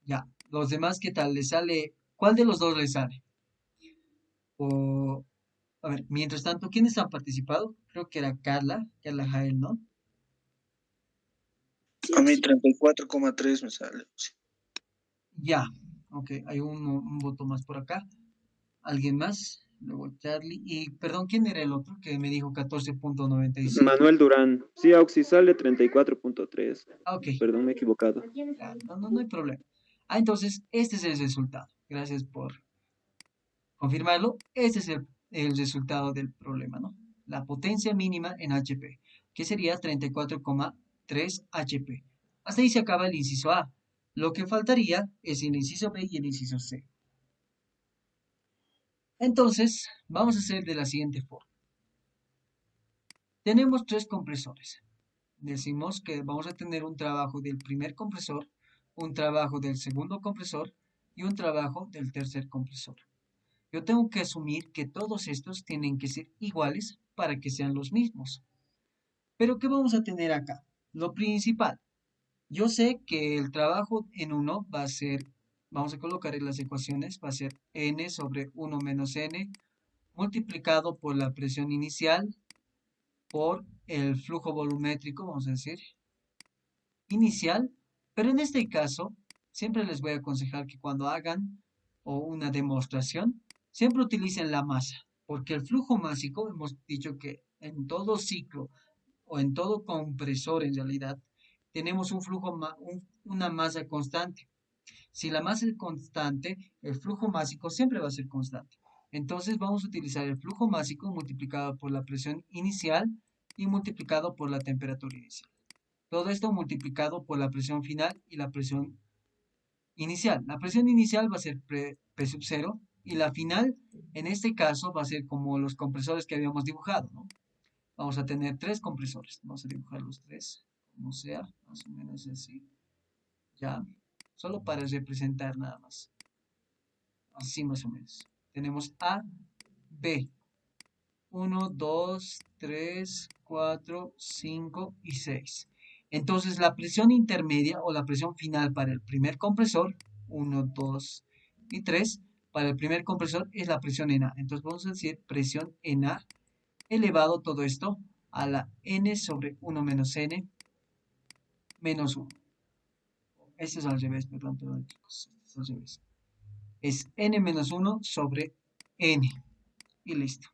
Ya, los demás, ¿qué tal? ¿Les sale? ¿Cuál de los dos les sale? O, a ver, mientras tanto, ¿quiénes han participado? Creo que era Carla Jael, ¿no? A mí 34,3 me sale. Sí. Ya, ok, hay un voto más por acá. ¿Alguien más? Luego Charlie. Y, perdón, ¿quién era el otro que me dijo 14,95? Manuel Durán. Sí, Auxi sale 34.3. Ok, Perdón, me he equivocado. ya, no hay problema. Entonces, este es el resultado. Gracias por confirmarlo. Este es el resultado del problema, ¿no? La potencia mínima en HP, que sería 34,3 HP. Hasta ahí se acaba el inciso A. Lo que faltaría es el inciso B y el inciso C. Entonces, vamos a hacer de la siguiente forma. Tenemos 3 compresores. Decimos que vamos a tener un trabajo del primer compresor, un trabajo del segundo compresor y un trabajo del tercer compresor. Yo tengo que asumir que todos estos tienen que ser iguales para que sean los mismos. Pero ¿qué vamos a tener acá? Lo principal. Yo sé que el trabajo en uno va a ser, vamos a colocar en las ecuaciones, va a ser n sobre 1 menos n multiplicado por la presión inicial por el flujo volumétrico, vamos a decir, inicial. Pero en este caso, siempre les voy a aconsejar que cuando hagan o una demostración, siempre utilicen la masa, porque el flujo másico, hemos dicho que en todo ciclo o en todo compresor en realidad, tenemos un flujo, una masa constante. Si la masa es constante, el flujo másico siempre va a ser constante. Entonces vamos a utilizar el flujo másico multiplicado por la presión inicial y multiplicado por la temperatura inicial. Todo esto multiplicado por la presión final y la presión inicial. La presión inicial va a ser P sub 0 y la final, en este caso, va a ser como los compresores que habíamos dibujado, ¿no? Vamos a tener 3 compresores. Vamos a dibujar los 3 como sea, más o menos así, ya, solo para representar nada más, así más o menos. Tenemos A, B, 1, 2, 3, 4, 5 y 6. Entonces la presión intermedia o la presión final para el primer compresor, 1, 2 y 3, para el primer compresor es la presión en A. Entonces vamos a decir presión en A elevado todo esto a la n sobre 1 menos n menos 1. Este es al revés, perdón, chicos. Este es al revés. Es n menos 1 sobre n. Y listo.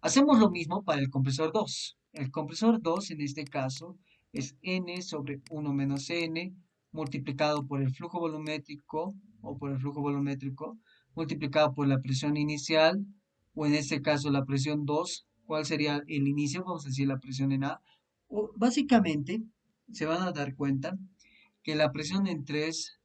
Hacemos lo mismo para el compresor 2. El compresor 2 en este caso es n sobre 1 menos n multiplicado por el flujo volumétrico multiplicado por la presión inicial o en este caso la presión 2. ¿Cuál sería el inicio? Vamos a decir la presión en A. Básicamente se van a dar cuenta que la presión en 3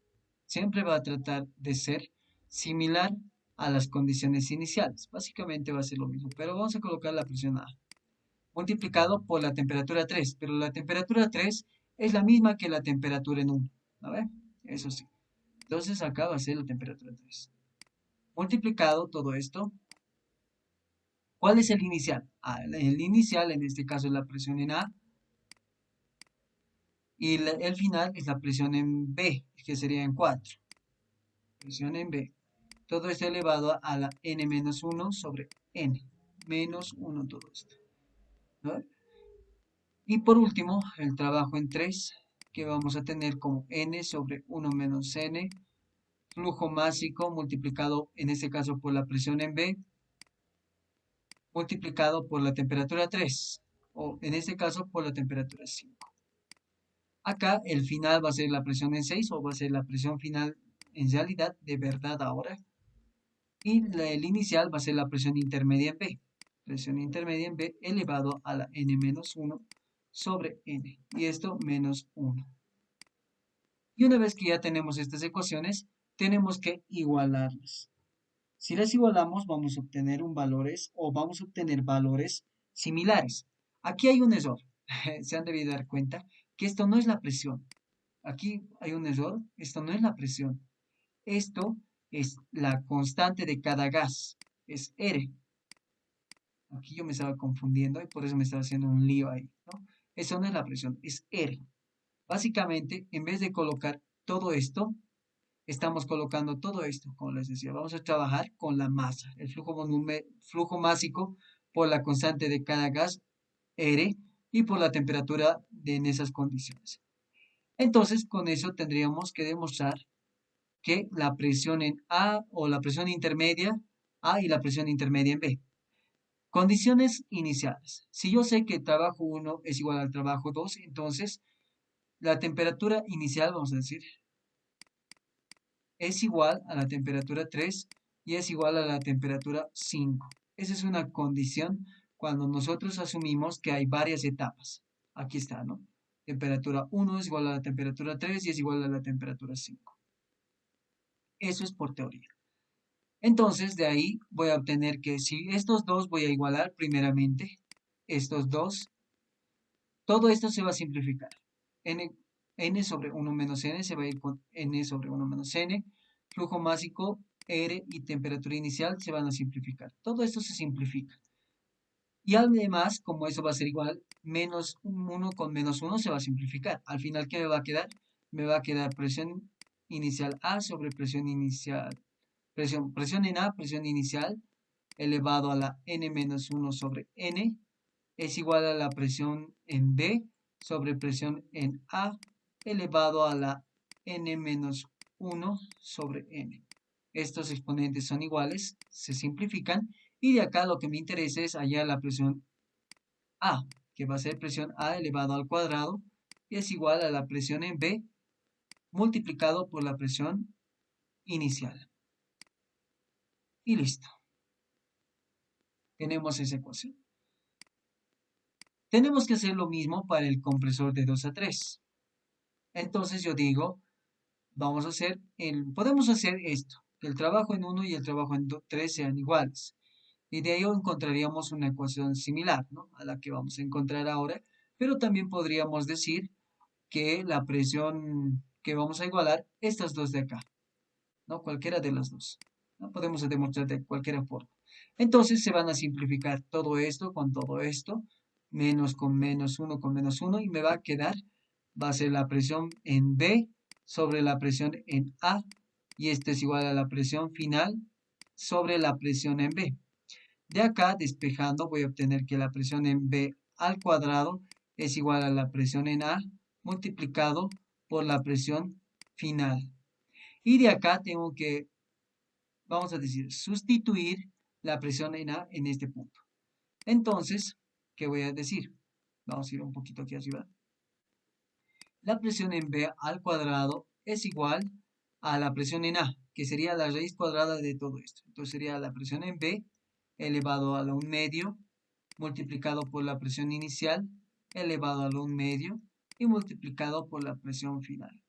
siempre va a tratar de ser similar a las condiciones iniciales. Básicamente va a ser lo mismo, pero vamos a colocar la presión A multiplicado por la temperatura 3, pero la temperatura 3 es la misma que la temperatura en 1, ¿a ver? Eso sí. Entonces acá va a ser la temperatura 3. Multiplicado todo esto. ¿Cuál es el inicial? El inicial en este caso es la presión en A y el final es la presión en B, que sería en 4. Presión en B. Todo esto elevado a la n-1 sobre n. Menos 1 todo esto. ¿No? Y por último, el trabajo en 3, que vamos a tener como n sobre 1 menos n, flujo másico multiplicado en este caso por la presión en B, multiplicado por la temperatura 3, o en este caso por la temperatura 5. Acá el final va a ser la presión en 6, o va a ser la presión final en realidad, de verdad ahora. Y el inicial va a ser la presión intermedia en B. Presión intermedia en B elevado a la n-1 sobre n. Y esto menos 1. Y una vez que ya tenemos estas ecuaciones, tenemos que igualarlas. Si las igualamos, vamos a obtener vamos a obtener valores similares. Aquí hay un error. Se han debido dar cuenta que esto no es la presión. Aquí hay un error. Esto no es la presión. Esto es la constante de cada gas. Es R. Aquí yo me estaba confundiendo y por eso me estaba haciendo un lío ahí, ¿no? Eso no es la presión, es R. Básicamente, en vez de colocar todo esto, estamos colocando todo esto, como les decía. Vamos a trabajar con la masa, el flujo másico por la constante de cada gas, R, y por la temperatura en esas condiciones. Entonces, con eso tendríamos que demostrar que la presión en A o la presión intermedia A y la presión intermedia en B. Condiciones iniciales. Si yo sé que el trabajo 1 es igual al trabajo 2, entonces la temperatura inicial, vamos a decir, es igual a la temperatura 3 y es igual a la temperatura 5. Esa es una condición cuando nosotros asumimos que hay varias etapas. Aquí está, ¿no? Temperatura 1 es igual a la temperatura 3 y es igual a la temperatura 5. Eso es por teoría. Entonces, de ahí voy a obtener que si estos dos voy a igualar primeramente, estos dos, todo esto se va a simplificar. N sobre 1 menos n se va a ir con n sobre 1 menos n. Flujo másico, R y temperatura inicial se van a simplificar. Todo esto se simplifica. Y además, como eso va a ser igual, menos 1 con menos 1 se va a simplificar. Al final, ¿qué me va a quedar? Me va a quedar presión inicial A sobre presión inicial. Presión en A, presión inicial, elevado a la n-1 sobre n, es igual a la presión en B sobre presión en A, elevado a la n-1 sobre n. Estos exponentes son iguales, se simplifican, y de acá lo que me interesa es hallar la presión A, que va a ser presión A elevado al cuadrado, y es igual a la presión en B multiplicado por la presión inicial. Y listo. Tenemos esa ecuación. Tenemos que hacer lo mismo para el compresor de 2 a 3. Entonces yo digo, podemos hacer esto, que el trabajo en 1 y el trabajo en 3 sean iguales. Y de ello encontraríamos una ecuación similar, ¿no?, a la que vamos a encontrar ahora, pero también podríamos decir, que la presión que vamos a igualar, estas dos de acá, ¿no? Cualquiera de las dos. ¿No? Podemos demostrar de cualquier forma. Entonces se van a simplificar todo esto con todo esto, menos con menos 1 con menos 1, y me va a quedar, va a ser la presión en B sobre la presión en A, y esto es igual a la presión final sobre la presión en B. De acá, despejando, voy a obtener que la presión en B al cuadrado es igual a la presión en A multiplicado por la presión final. Y de acá tengo que, vamos a decir, sustituir la presión en A en este punto. Entonces, ¿qué voy a decir? Vamos a ir un poquito aquí arriba. La presión en B al cuadrado es igual a la presión en A, que sería la raíz cuadrada de todo esto. Entonces sería la presión en B elevado a la 1/2 multiplicado por la presión inicial elevado a la 1/2 y multiplicado por la presión final.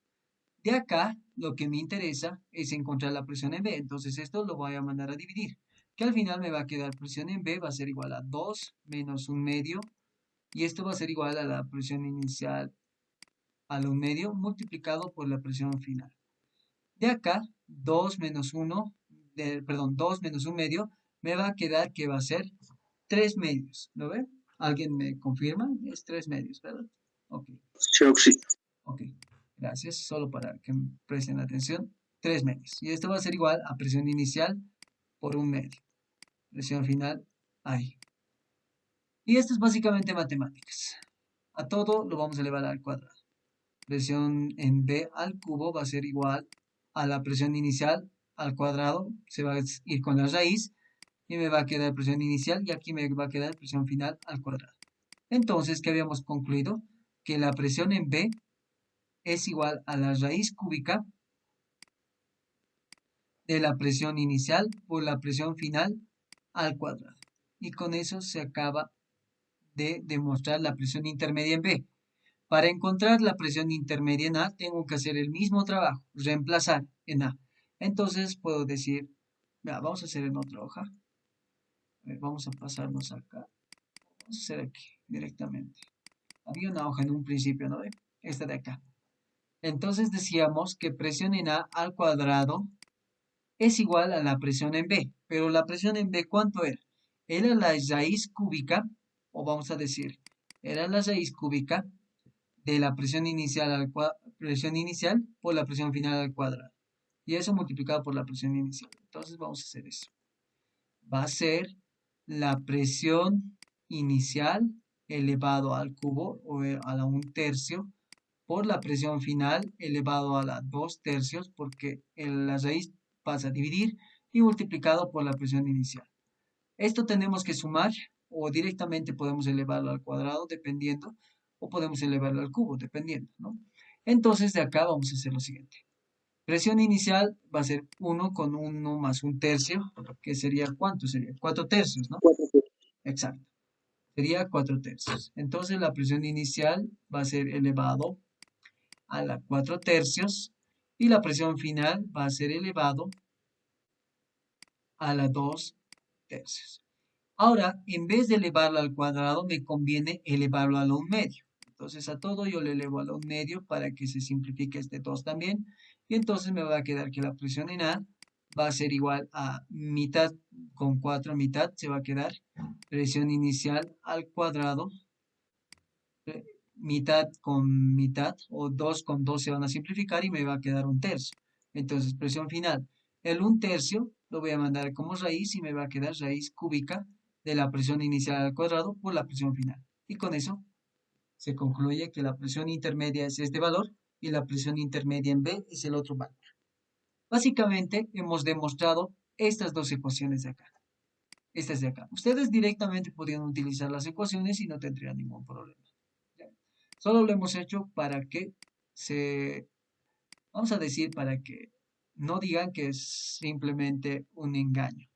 De acá, lo que me interesa es encontrar la presión en B. Entonces esto lo voy a mandar a dividir, que al final me va a quedar presión en B va a ser igual a 2 menos 1/2, y esto va a ser igual a la presión inicial a la 1/2 multiplicado por la presión final. De acá, 2 menos 1, perdón, 2 menos 1/2, me va a quedar que va a ser 3/2. ¿Lo ven? ¿Alguien me confirma? Es 3/2, ¿verdad? Ok. Sí. Ok, gracias. Solo para que me presten atención. 3/2. Y esto va a ser igual a presión inicial por 1/2. Presión final, ahí. Y esto es básicamente matemáticas. A todo lo vamos a elevar al cuadrado. Presión en B al cubo va a ser igual a la presión inicial al cuadrado. Se va a ir con la raíz y me va a quedar presión inicial y aquí me va a quedar presión final al cuadrado. Entonces, ¿qué habíamos concluido? Que la presión en B es igual a la raíz cúbica de la presión inicial por la presión final al cuadrado. Y con eso se acaba de demostrar la presión intermedia en B. Para encontrar la presión intermedia en A, tengo que hacer el mismo trabajo, reemplazar en A. Entonces puedo decir, vamos a hacer en otra hoja. A ver, vamos a pasarnos acá. Vamos a hacer aquí directamente. Había una hoja en un principio, ¿no? Esta de acá. Entonces decíamos que presión en A al cuadrado es igual a la presión en B. Pero la presión en B, ¿cuánto era? Era la raíz cúbica, o vamos a decir, era la raíz cúbica de la presión inicial, por la presión final al cuadrado. Y eso multiplicado por la presión inicial. Entonces vamos a hacer eso. Va a ser la presión inicial elevado al cubo o a la 1/3 por la presión final elevado a la 2/3 porque la raíz pasa a dividir y multiplicado por la presión inicial. Esto tenemos que sumar o directamente podemos elevarlo al cuadrado dependiendo o podemos elevarlo al cubo dependiendo, ¿no? Entonces de acá vamos a hacer lo siguiente. Presión inicial va a ser 1 con 1 más 1/3, que sería, ¿cuánto sería? 4/3, ¿no? Exacto. Sería 4/3. Entonces la presión inicial va a ser elevado a la 4/3 y la presión final va a ser elevado a la 2/3. Ahora, en vez de elevarlo al cuadrado, me conviene elevarlo a la 1/2. Entonces a todo yo le elevo a la 1/2 para que se simplifique este 2 también. Y entonces me va a quedar que la presión en A va a ser igual a mitad con 4 mitad. Se va a quedar presión inicial al cuadrado. Mitad con mitad o 2 con 2 se van a simplificar y me va a quedar 1/3. Entonces presión final. El 1/3 lo voy a mandar como raíz y me va a quedar raíz cúbica de la presión inicial al cuadrado por la presión final. Y con eso se concluye que la presión intermedia es este valor y la presión intermedia en B es el otro valor. Básicamente hemos demostrado estas dos ecuaciones de acá. Estas de acá. Ustedes directamente podrían utilizar las ecuaciones y no tendrían ningún problema. ¿Ya? Solo lo hemos hecho para que vamos a decir, para que no digan que es simplemente un engaño.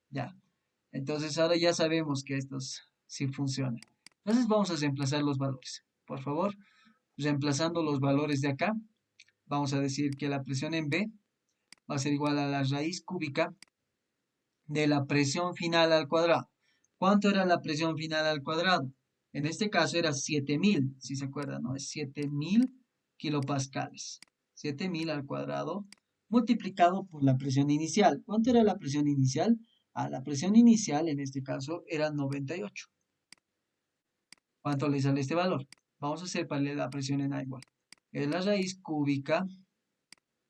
¿Ya? Entonces ahora ya sabemos que estos sí funcionan. Entonces vamos a reemplazar los valores. Por favor, reemplazando los valores de acá, vamos a decir que la presión en B va a ser igual a la raíz cúbica de la presión final al cuadrado. ¿Cuánto era la presión final al cuadrado? En este caso era 7000, si se acuerdan, ¿no? Es 7000 kilopascales. 7000 al cuadrado multiplicado por la presión inicial. ¿Cuánto era la presión inicial? La presión inicial en este caso era 98. ¿Cuánto le sale este valor? Vamos a hacer para la presión en A igual. Es la raíz cúbica,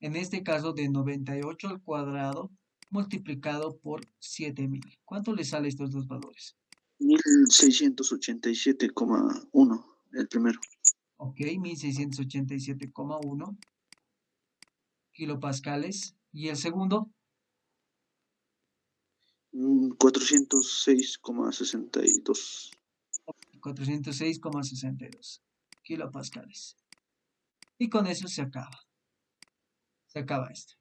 en este caso de 98 al cuadrado, multiplicado por 7000. ¿Cuánto le sale estos dos valores? 1687,1 el primero. Ok, 1687,1 kilopascales. ¿Y el segundo? 406,62. 406,62 kilopascales. Y con eso se acaba. Se acaba esto.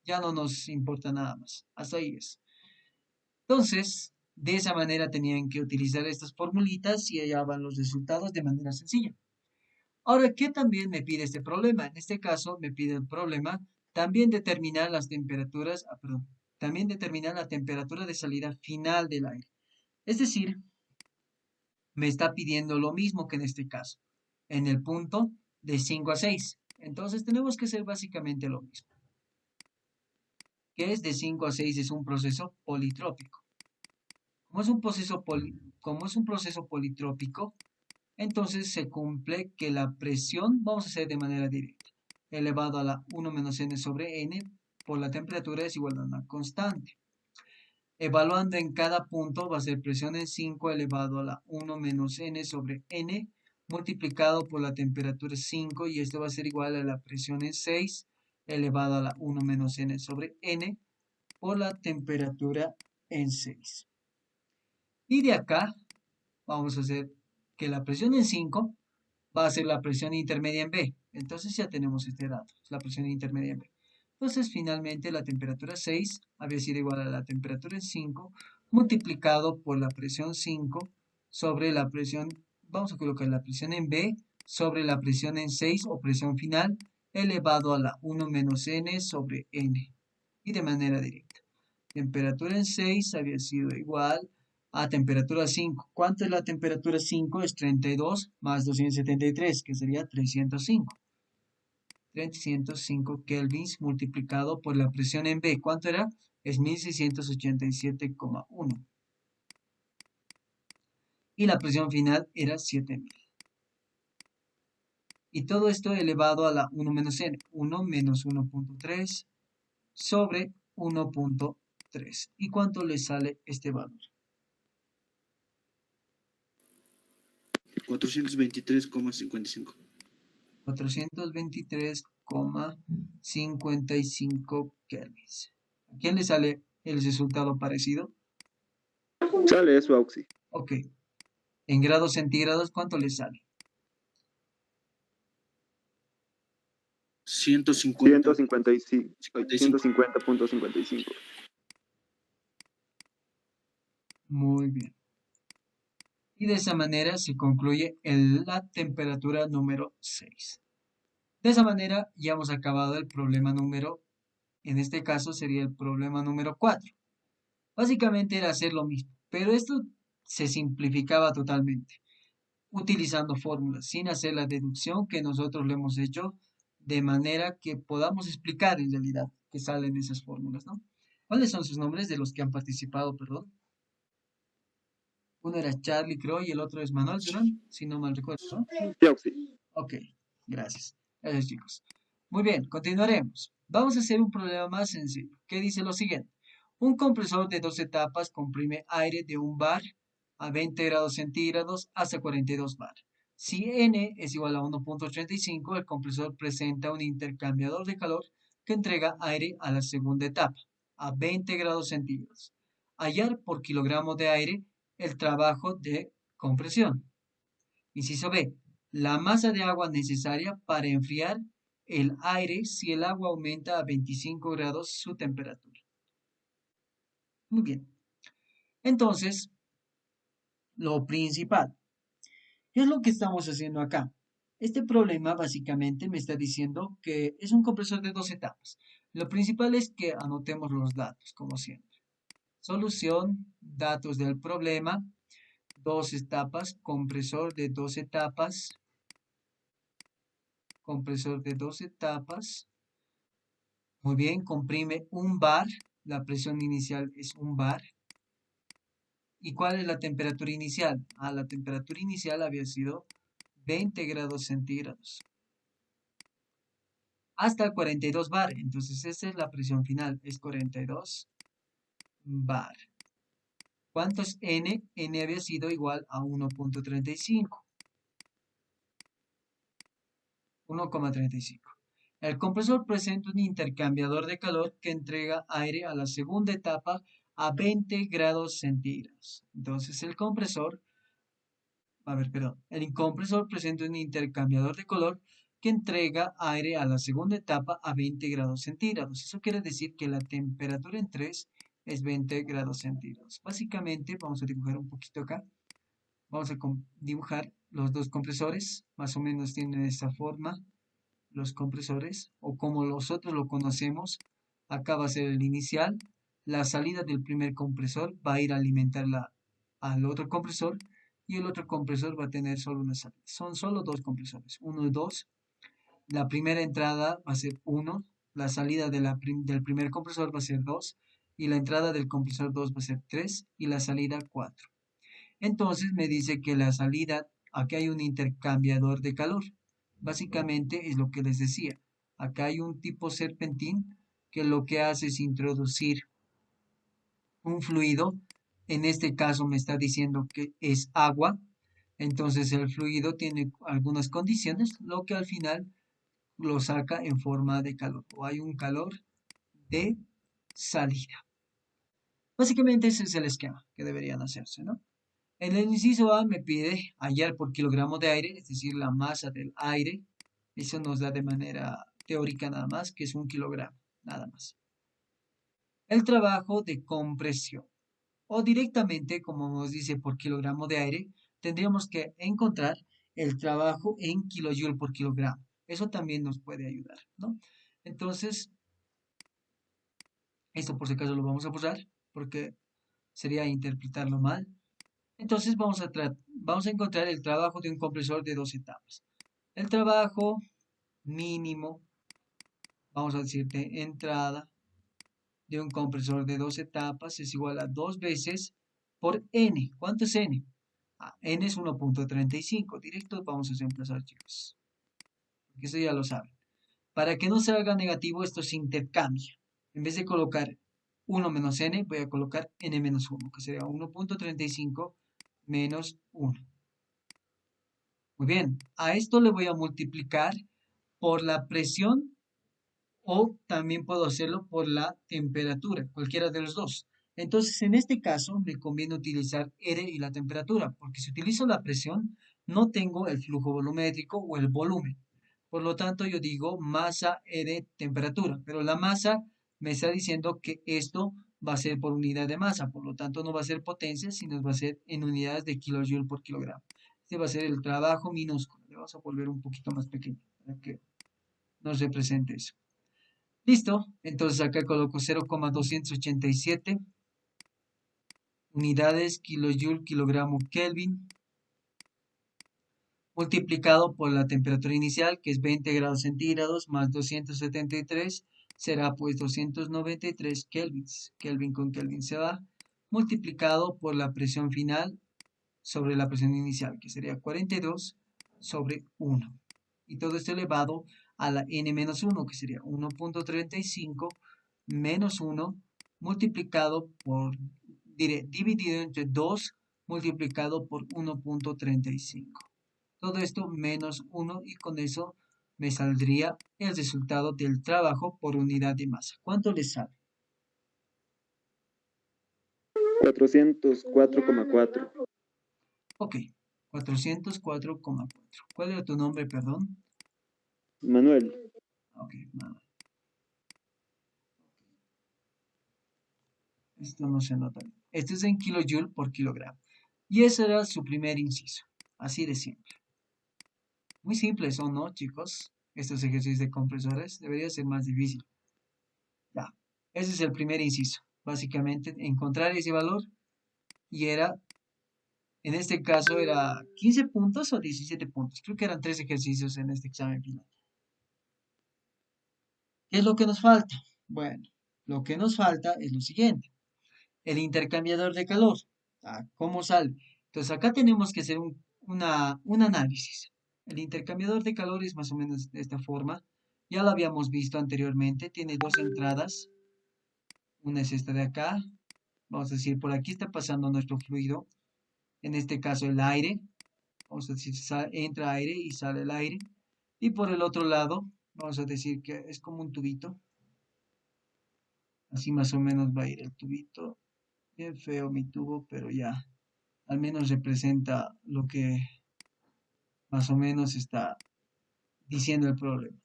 Ya no nos importa nada más. Hasta ahí es. Entonces, de esa manera tenían que utilizar estas formulitas y hallaban los resultados de manera sencilla. Ahora, ¿qué también me pide este problema? En este caso, me pide el problema también determinar las temperaturas, también determinar la temperatura de salida final del aire. Es decir, me está pidiendo lo mismo que en este caso, en el punto de 5 a 6. Entonces, tenemos que hacer básicamente lo mismo. Que es de 5 a 6 es un proceso politrópico. Como es un proceso politrópico, entonces se cumple que la presión, vamos a hacer de manera directa, elevado a la 1 menos n sobre n por la temperatura es igual a una constante. Evaluando en cada punto va a ser presión en 5 elevado a la 1 menos n sobre n multiplicado por la temperatura 5 y esto va a ser igual a la presión en 6 elevado a la 1 menos n sobre n por la temperatura en 6. Y de acá vamos a hacer que la presión en 5 va a ser la presión intermedia en B. Entonces ya tenemos este dato, es la presión intermedia en B. Entonces finalmente la temperatura 6 había sido igual a la temperatura en 5 multiplicado por la presión 5 sobre la presión, vamos a colocar la presión en B sobre la presión en 6 o presión final elevado a la 1 menos n sobre n. Y de manera directa. Temperatura en 6 había sido igual a temperatura 5. ¿Cuánto es la temperatura 5? Es 32 más 273, que sería 305. 305 kelvins multiplicado por la presión en B. ¿Cuánto era? Es 1687,1. Y la presión final era 7000. Y todo esto elevado a la 1 menos n. 1 menos 1.3 sobre 1.3. ¿Y cuánto le sale este valor? 423,55. 423,55 kelvins. ¿A quién le sale el resultado parecido? Sale eso, Auxi. Ok. En grados centígrados, ¿cuánto le sale? 150. 150.55. Muy bien. Y de esa manera se concluye la temperatura número 6. De esa manera ya hemos acabado el problema número, en este caso sería el problema número 4. Básicamente era hacer lo mismo, pero esto se simplificaba totalmente, utilizando fórmulas, sin hacer la deducción que nosotros lo hemos hecho, de manera que podamos explicar en realidad qué salen esas fórmulas, ¿no? ¿Cuáles son sus nombres de los que han participado, perdón? Uno era Charlie, creo, y el otro es Manuel Durán, si no mal recuerdo, ¿no? Sí, Auxi. Ok, gracias. Gracias, chicos. Muy bien, continuaremos. Vamos a hacer un problema más sencillo, que dice lo siguiente. Un compresor de 2 etapas comprime aire de 1 bar a 20 grados centígrados hasta 42 bar. Si N es igual a 1.85, el compresor presenta un intercambiador de calor que entrega aire a la segunda etapa, a 20 grados centígrados. Hallar por kilogramo de aire el trabajo de compresión. Inciso B. La masa de agua necesaria para enfriar el aire si el agua aumenta a 25 grados su temperatura. Muy bien. Entonces, lo principal. ¿Qué es lo que estamos haciendo acá? Este problema básicamente me está diciendo que es un compresor de 2 etapas. Lo principal es que anotemos los datos, como siempre. Solución, datos del problema, 2 etapas, compresor de 2 etapas. compresor de 2 etapas. Muy bien, comprime 1 bar. La presión inicial es 1 bar. ¿Y cuál es la temperatura inicial? La temperatura inicial había sido 20 grados centígrados. Hasta 42 bar. Entonces, esta es la presión final. Es 42 bar. ¿Cuánto es N? N había sido igual a 1.35. 1,35. El compresor presenta un intercambiador de calor que entrega aire a la segunda etapa a 20 grados centígrados. Entonces, el compresor presenta un intercambiador de calor que entrega aire a la segunda etapa a 20 grados centígrados. Eso quiere decir que la temperatura en 3 es 20 grados centígrados. Básicamente, vamos a dibujar un poquito acá. Vamos a dibujar los dos compresores. Más o menos tienen esta forma. Los compresores, o como nosotros lo conocemos, acá va a ser el inicial. La salida del primer compresor va a ir a alimentar al otro compresor, y el otro compresor va a tener solo una salida. Son solo dos compresores, 1 y 2. La primera entrada va a ser 1, la salida del primer compresor va a ser 2, y la entrada del compresor 2 va a ser 3, y la salida 4. Entonces me dice que la salida, aquí hay un intercambiador de calor. Básicamente es lo que les decía. Acá hay un tipo serpentín que lo que hace es introducir un fluido. En este caso me está diciendo que es agua. Entonces el fluido tiene algunas condiciones, lo que al final lo saca en forma de calor. O hay un calor de salida. Básicamente ese es el esquema que deberían hacerse, ¿no? En el inciso A me pide hallar por kilogramo de aire, es decir, la masa del aire. Eso nos da de manera teórica nada más, que es 1 kilogramo, nada más. El trabajo de compresión. O directamente, como nos dice por kilogramo de aire, tendríamos que encontrar el trabajo en kilojoule por kilogramo. Eso también nos puede ayudar, ¿no? Entonces, esto por si acaso lo vamos a borrar, porque sería interpretarlo mal. Entonces vamos a encontrar el trabajo de un compresor de 2 etapas. El trabajo mínimo, vamos a decir de entrada, de un compresor de 2 etapas es igual a 2 veces por N. ¿Cuánto es N? N es 1.35. Directo vamos a reemplazar, chicos. Porque eso ya lo saben. Para que no salga negativo, esto se intercambia. En vez de colocar 1 menos N, voy a colocar N menos 1, que sería 1.35 menos 1. Muy bien, a esto le voy a multiplicar por la presión, o también puedo hacerlo por la temperatura, cualquiera de los dos. Entonces, en este caso, me conviene utilizar R y la temperatura, porque si utilizo la presión, no tengo el flujo volumétrico o el volumen. Por lo tanto, yo digo masa R temperatura, pero la masa me está diciendo que esto va a ser por unidad de masa, por lo tanto no va a ser potencia, sino va a ser en unidades de kilojoule por kilogramo. Este va a ser el trabajo minúsculo. Le vamos a volver un poquito más pequeño para que nos represente eso. Listo, entonces acá coloco 0,287 unidades kilojoule kilogramo Kelvin, multiplicado por la temperatura inicial, que es 20 grados centígrados, más 273, será pues 293 kelvins. Kelvin con Kelvin se va, multiplicado por la presión final sobre la presión inicial, que sería 42 sobre 1. Y todo esto elevado a la n-1, que sería 1.35 menos 1, multiplicado por, dividido entre 2, multiplicado por 1.35. Todo esto menos 1, y con eso me saldría el resultado del trabajo por unidad de masa. ¿Cuánto les sale? 404,4. Ok, 404,4. ¿Cuál era tu nombre, perdón? Manuel. Ok, Manuel. Esto no se nota bien. Esto es en kilojoule por kilogramo. Y ese era su primer inciso. Así de simple. Muy simples, ¿o no, chicos? Estos ejercicios de compresores debería ser más difícil. Ya, ese es el primer inciso. Básicamente, encontrar ese valor, y era, en este caso, era 15 puntos o 17 puntos. Creo que eran 3 ejercicios en este examen final. ¿Qué es lo que nos falta? Bueno, lo que nos falta es lo siguiente. El intercambiador de calor. ¿Cómo sale? Entonces acá tenemos que hacer un análisis. El intercambiador de calor es más o menos de esta forma. Ya lo habíamos visto anteriormente. Tiene dos entradas. Una es esta de acá. Vamos a decir, por aquí está pasando nuestro fluido. En este caso el aire. Vamos a decir, entra aire y sale el aire. Y por el otro lado, vamos a decir que es como un tubito. Así más o menos va a ir el tubito. Bien feo mi tubo, pero ya. Al menos representa lo que más o menos está diciendo el problema.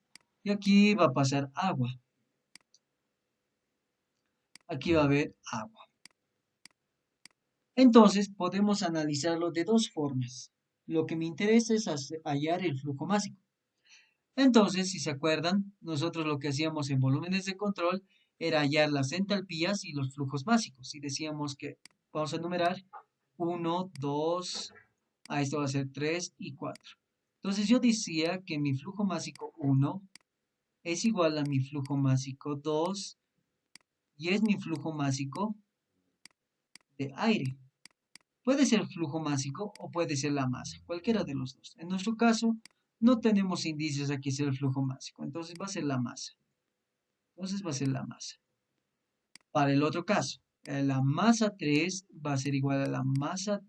Y aquí va a pasar agua. Aquí va a haber agua. Entonces podemos analizarlo de dos formas. Lo que me interesa es hallar el flujo másico. Entonces, si se acuerdan, nosotros lo que hacíamos en volúmenes de control era hallar las entalpías y los flujos básicos. Y decíamos que, vamos a enumerar, 1, 2, esto va a ser 3 y 4. Entonces yo decía que mi flujo másico 1 es igual a mi flujo másico 2 y es mi flujo másico de aire. Puede ser flujo másico o puede ser la masa, cualquiera de los dos. En nuestro caso, no tenemos indicios aquí ser el flujo másico, entonces va a ser la masa. Entonces va a ser la masa. Para el otro caso, la masa 3 va a ser igual a la masa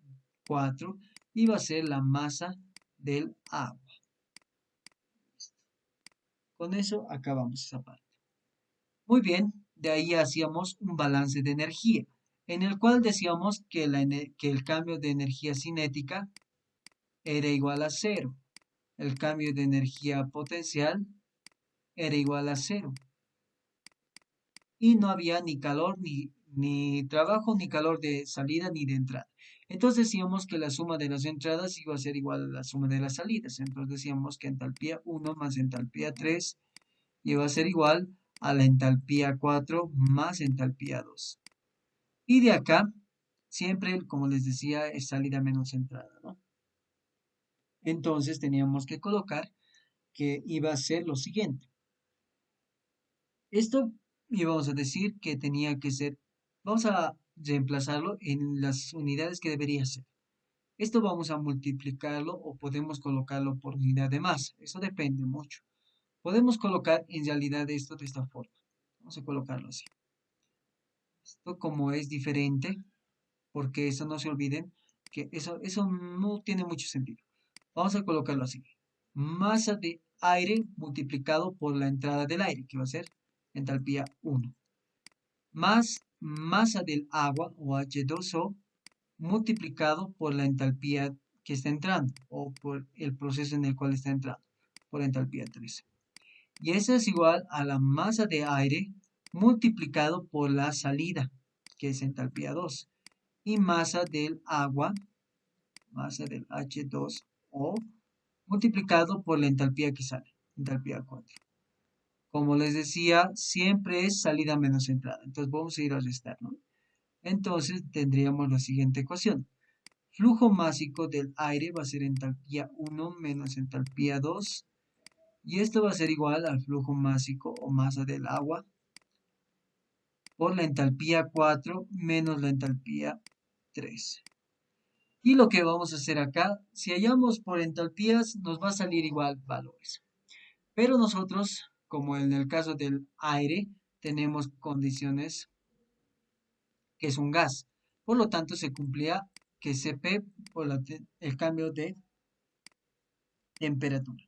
4 y va a ser la masa del agua. Con eso acabamos esa parte. Muy bien, de ahí hacíamos un balance de energía, en el cual decíamos que, que el cambio de energía cinética era igual a 0. El cambio de energía potencial era igual a 0. Y no había ni calor, ni trabajo, ni calor de salida, ni de entrada. Entonces decíamos que la suma de las entradas iba a ser igual a la suma de las salidas. Entonces decíamos que entalpía 1 más entalpía 3 iba a ser igual a la entalpía 4 más entalpía 2. Y de acá, siempre, como les decía, es salida menos entrada, ¿no? Entonces teníamos que colocar que iba a ser lo siguiente. Esto íbamos a decir que tenía que ser, vamos a reemplazarlo en las unidades que debería ser. Esto vamos a multiplicarlo o podemos colocarlo por unidad de masa. Eso depende mucho. Podemos colocar en realidad esto de esta forma. Vamos a colocarlo así. Esto como es diferente, porque eso no se olviden, que eso no tiene mucho sentido. Vamos a colocarlo así. Masa de aire multiplicado por la entrada del aire, que va a ser entalpía 1. Más masa del agua, o H2O, multiplicado por la entalpía que está entrando, o por el proceso en el cual está entrando, por entalpía 3. Y eso es igual a la masa de aire multiplicado por la salida, que es entalpía 2. Y masa del agua, masa del H2O, multiplicado por la entalpía que sale, entalpía 4. Como les decía, siempre es salida menos entrada. Entonces vamos a ir a restar, ¿no? Entonces tendríamos la siguiente ecuación. Flujo másico del aire va a ser entalpía 1 menos entalpía 2. Y esto va a ser igual al flujo másico o masa del agua por la entalpía 4 menos la entalpía 3. Y lo que vamos a hacer acá, si hallamos por entalpías, nos va a salir igual valores. Pero nosotros, como en el caso del aire, tenemos condiciones que es un gas. Por lo tanto, se cumplía que Cp por el cambio de temperatura.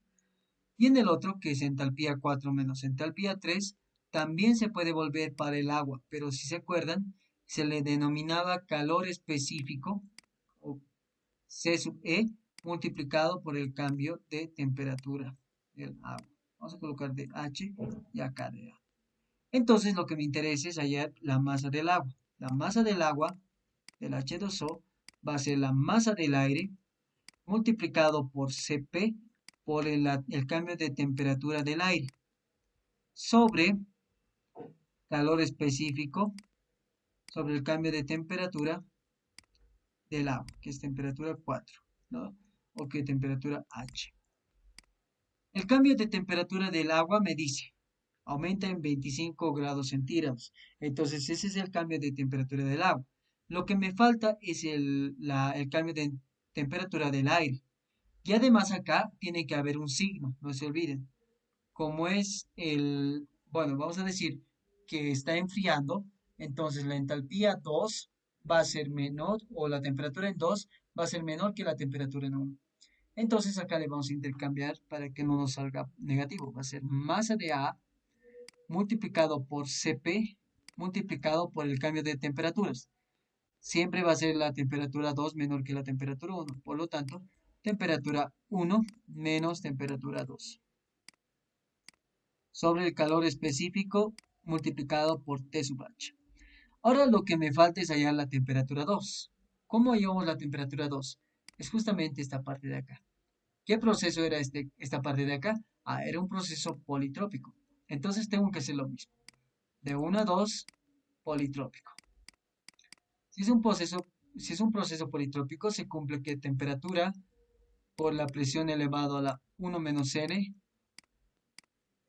Y en el otro, que es entalpía 4 menos entalpía 3, también se puede volver para el agua, pero si se acuerdan, se le denominaba calor específico, o C sub E, multiplicado por el cambio de temperatura del agua. Vamos a colocar de H y acá de A. Entonces lo que me interesa es hallar la masa del agua. La masa del agua, del H2O, va a ser la masa del aire multiplicado por Cp por el cambio de temperatura del aire sobre calor específico sobre el cambio de temperatura del agua, que es temperatura 4, ¿no? O que temperatura H. El cambio de temperatura del agua me dice aumenta en 25 grados centígrados. Entonces, ese es el cambio de temperatura del agua. Lo que me falta es el cambio de temperatura del aire. Y además acá tiene que haber un signo, no se olviden. Como es bueno, vamos a decir que está enfriando, entonces la entalpía 2 va a ser menor, o la temperatura en 2 va a ser menor que la temperatura en 1. Entonces acá le vamos a intercambiar para que no nos salga negativo. Va a ser masa de A multiplicado por Cp multiplicado por el cambio de temperaturas. Siempre va a ser la temperatura 2 menor que la temperatura 1. Por lo tanto, temperatura 1 menos temperatura 2 sobre el calor específico multiplicado por T sub H. Ahora lo que me falta es hallar la temperatura 2. ¿Cómo hallamos la temperatura 2? Es justamente esta parte de acá. ¿Qué proceso era esta parte de acá? Ah, era un proceso politrópico. Entonces tengo que hacer lo mismo. De 1 a 2, politrópico. Si es un proceso politrópico, se cumple que temperatura por la presión elevado a la 1 menos n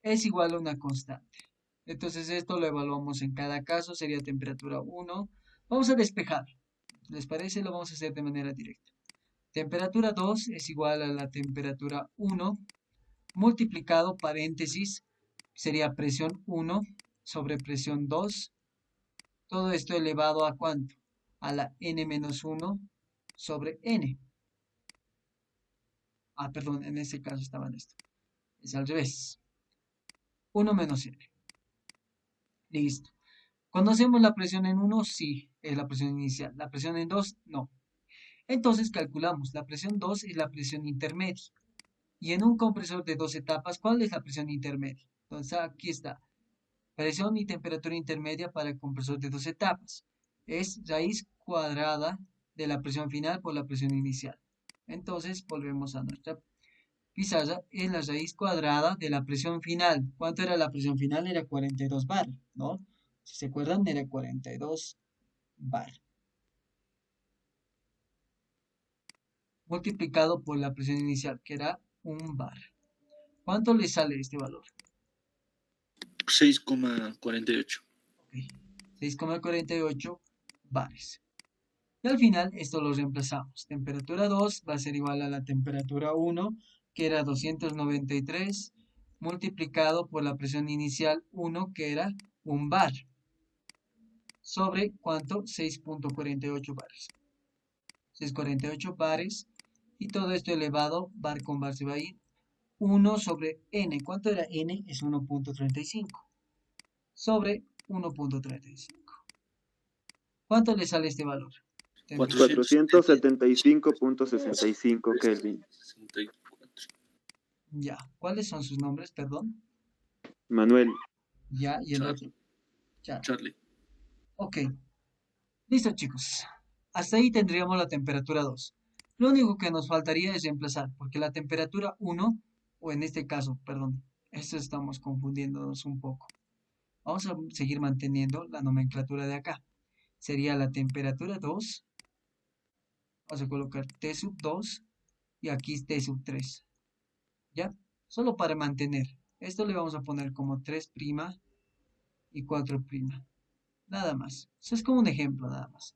es igual a una constante. Entonces esto lo evaluamos en cada caso, sería temperatura 1. Vamos a despejar. ¿Les parece? Lo vamos a hacer de manera directa. Temperatura 2 es igual a la temperatura 1 multiplicado, paréntesis, sería presión 1 sobre presión 2. Todo esto elevado a ¿cuánto? A la n-1 sobre n. Ah, perdón, en este caso estaba en esto. Es al revés. 1 menos n. Listo. ¿Conocemos la presión en 1? Sí, es la presión inicial. La presión en 2, no. Entonces calculamos. La presión 2 es la presión intermedia. Y en un compresor de 2 etapas, ¿cuál es la presión intermedia? Entonces aquí está. Presión y temperatura intermedia para el compresor de 2 etapas. Es raíz cuadrada de la presión final por la presión inicial. Entonces volvemos a nuestra pizarra. Es la raíz cuadrada de la presión final. ¿Cuánto era la presión final? Era 42 bar, ¿no? Si se acuerdan, era 42 bar. Multiplicado por la presión inicial, que era 1 bar. ¿Cuánto le sale este valor? 6,48. Ok, 6,48 bares. Y al final esto lo reemplazamos. Temperatura 2 va a ser igual a la temperatura 1, que era 293, multiplicado por la presión inicial 1, que era 1 bar. Sobre, ¿cuánto? 6,48 bares. 6,48 bares. Y todo esto elevado, bar con bar se va a ir. 1 sobre n. ¿Cuánto era n? Es 1,35. Sobre 1,35. ¿Cuánto le sale este valor? 475.65 Kelvin. 64. Ya. ¿Cuáles son sus nombres? Perdón. Manuel. Ya. Y el Charlie. otro. Ya. Charlie. Ok. Listo, chicos. Hasta ahí tendríamos la temperatura 2. Lo único que nos faltaría es reemplazar, porque la temperatura 1, o en este caso, perdón, esto estamos confundiéndonos un poco. Vamos a seguir manteniendo la nomenclatura de acá. Sería la temperatura 2. Vamos a colocar T sub 2 y aquí T sub 3. ¿Ya? Solo para mantener. Esto le vamos a poner como 3' y 4'. Nada más. Eso es como un ejemplo, nada más.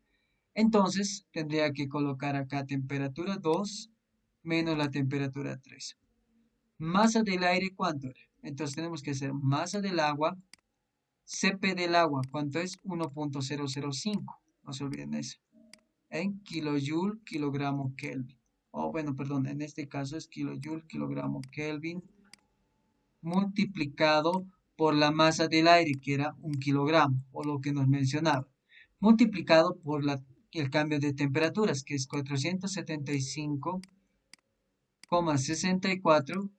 Entonces, tendría que colocar acá temperatura 2 menos la temperatura 3. Masa del aire, ¿cuánto era? Entonces tenemos que hacer masa del agua, Cp del agua, ¿cuánto es? 1,005. No se olviden de eso. En kilojoule, kilogramo Kelvin. O bueno, perdón, en este caso es kilojoule, kilogramo Kelvin, multiplicado por la masa del aire, que era 1 kilogramo, o lo que nos mencionaba, multiplicado por el cambio de temperaturas, que es 475,64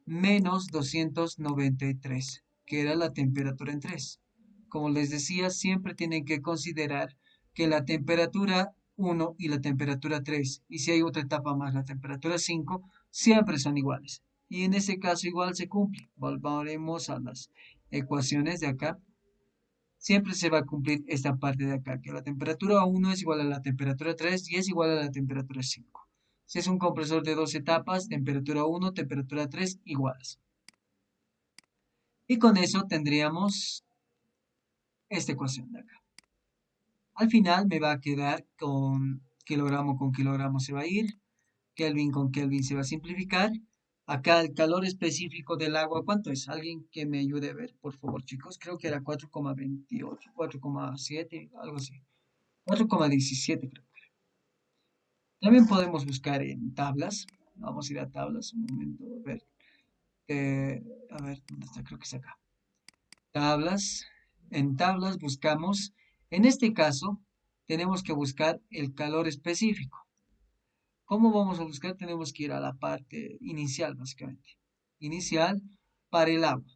menos 293, que era la temperatura en 3. Como les decía, siempre tienen que considerar que la temperatura 1 y la temperatura 3, y si hay otra etapa más, la temperatura 5, siempre son iguales. Y en este caso igual se cumple. Volveremos a las ecuaciones de acá. Siempre se va a cumplir esta parte de acá, que la temperatura 1 es igual a la temperatura 3 y es igual a la temperatura 5. Si es un compresor de 2 etapas, temperatura 1, temperatura 3 iguales. Y con eso tendríamos esta ecuación de acá. Al final me va a quedar con kilogramo se va a ir, Kelvin con Kelvin se va a simplificar. Acá el calor específico del agua, ¿cuánto es? Alguien que me ayude a ver, por favor, chicos. Creo que era 4,28, 4,7, algo así. 4,17 creo. También podemos buscar en tablas. Vamos a ir a tablas un momento. A ver, ¿dónde está? Creo que es acá. Tablas. En tablas buscamos, en este caso, tenemos que buscar el calor específico. ¿Cómo vamos a buscar? Tenemos que ir a la parte inicial, básicamente. Inicial para el agua.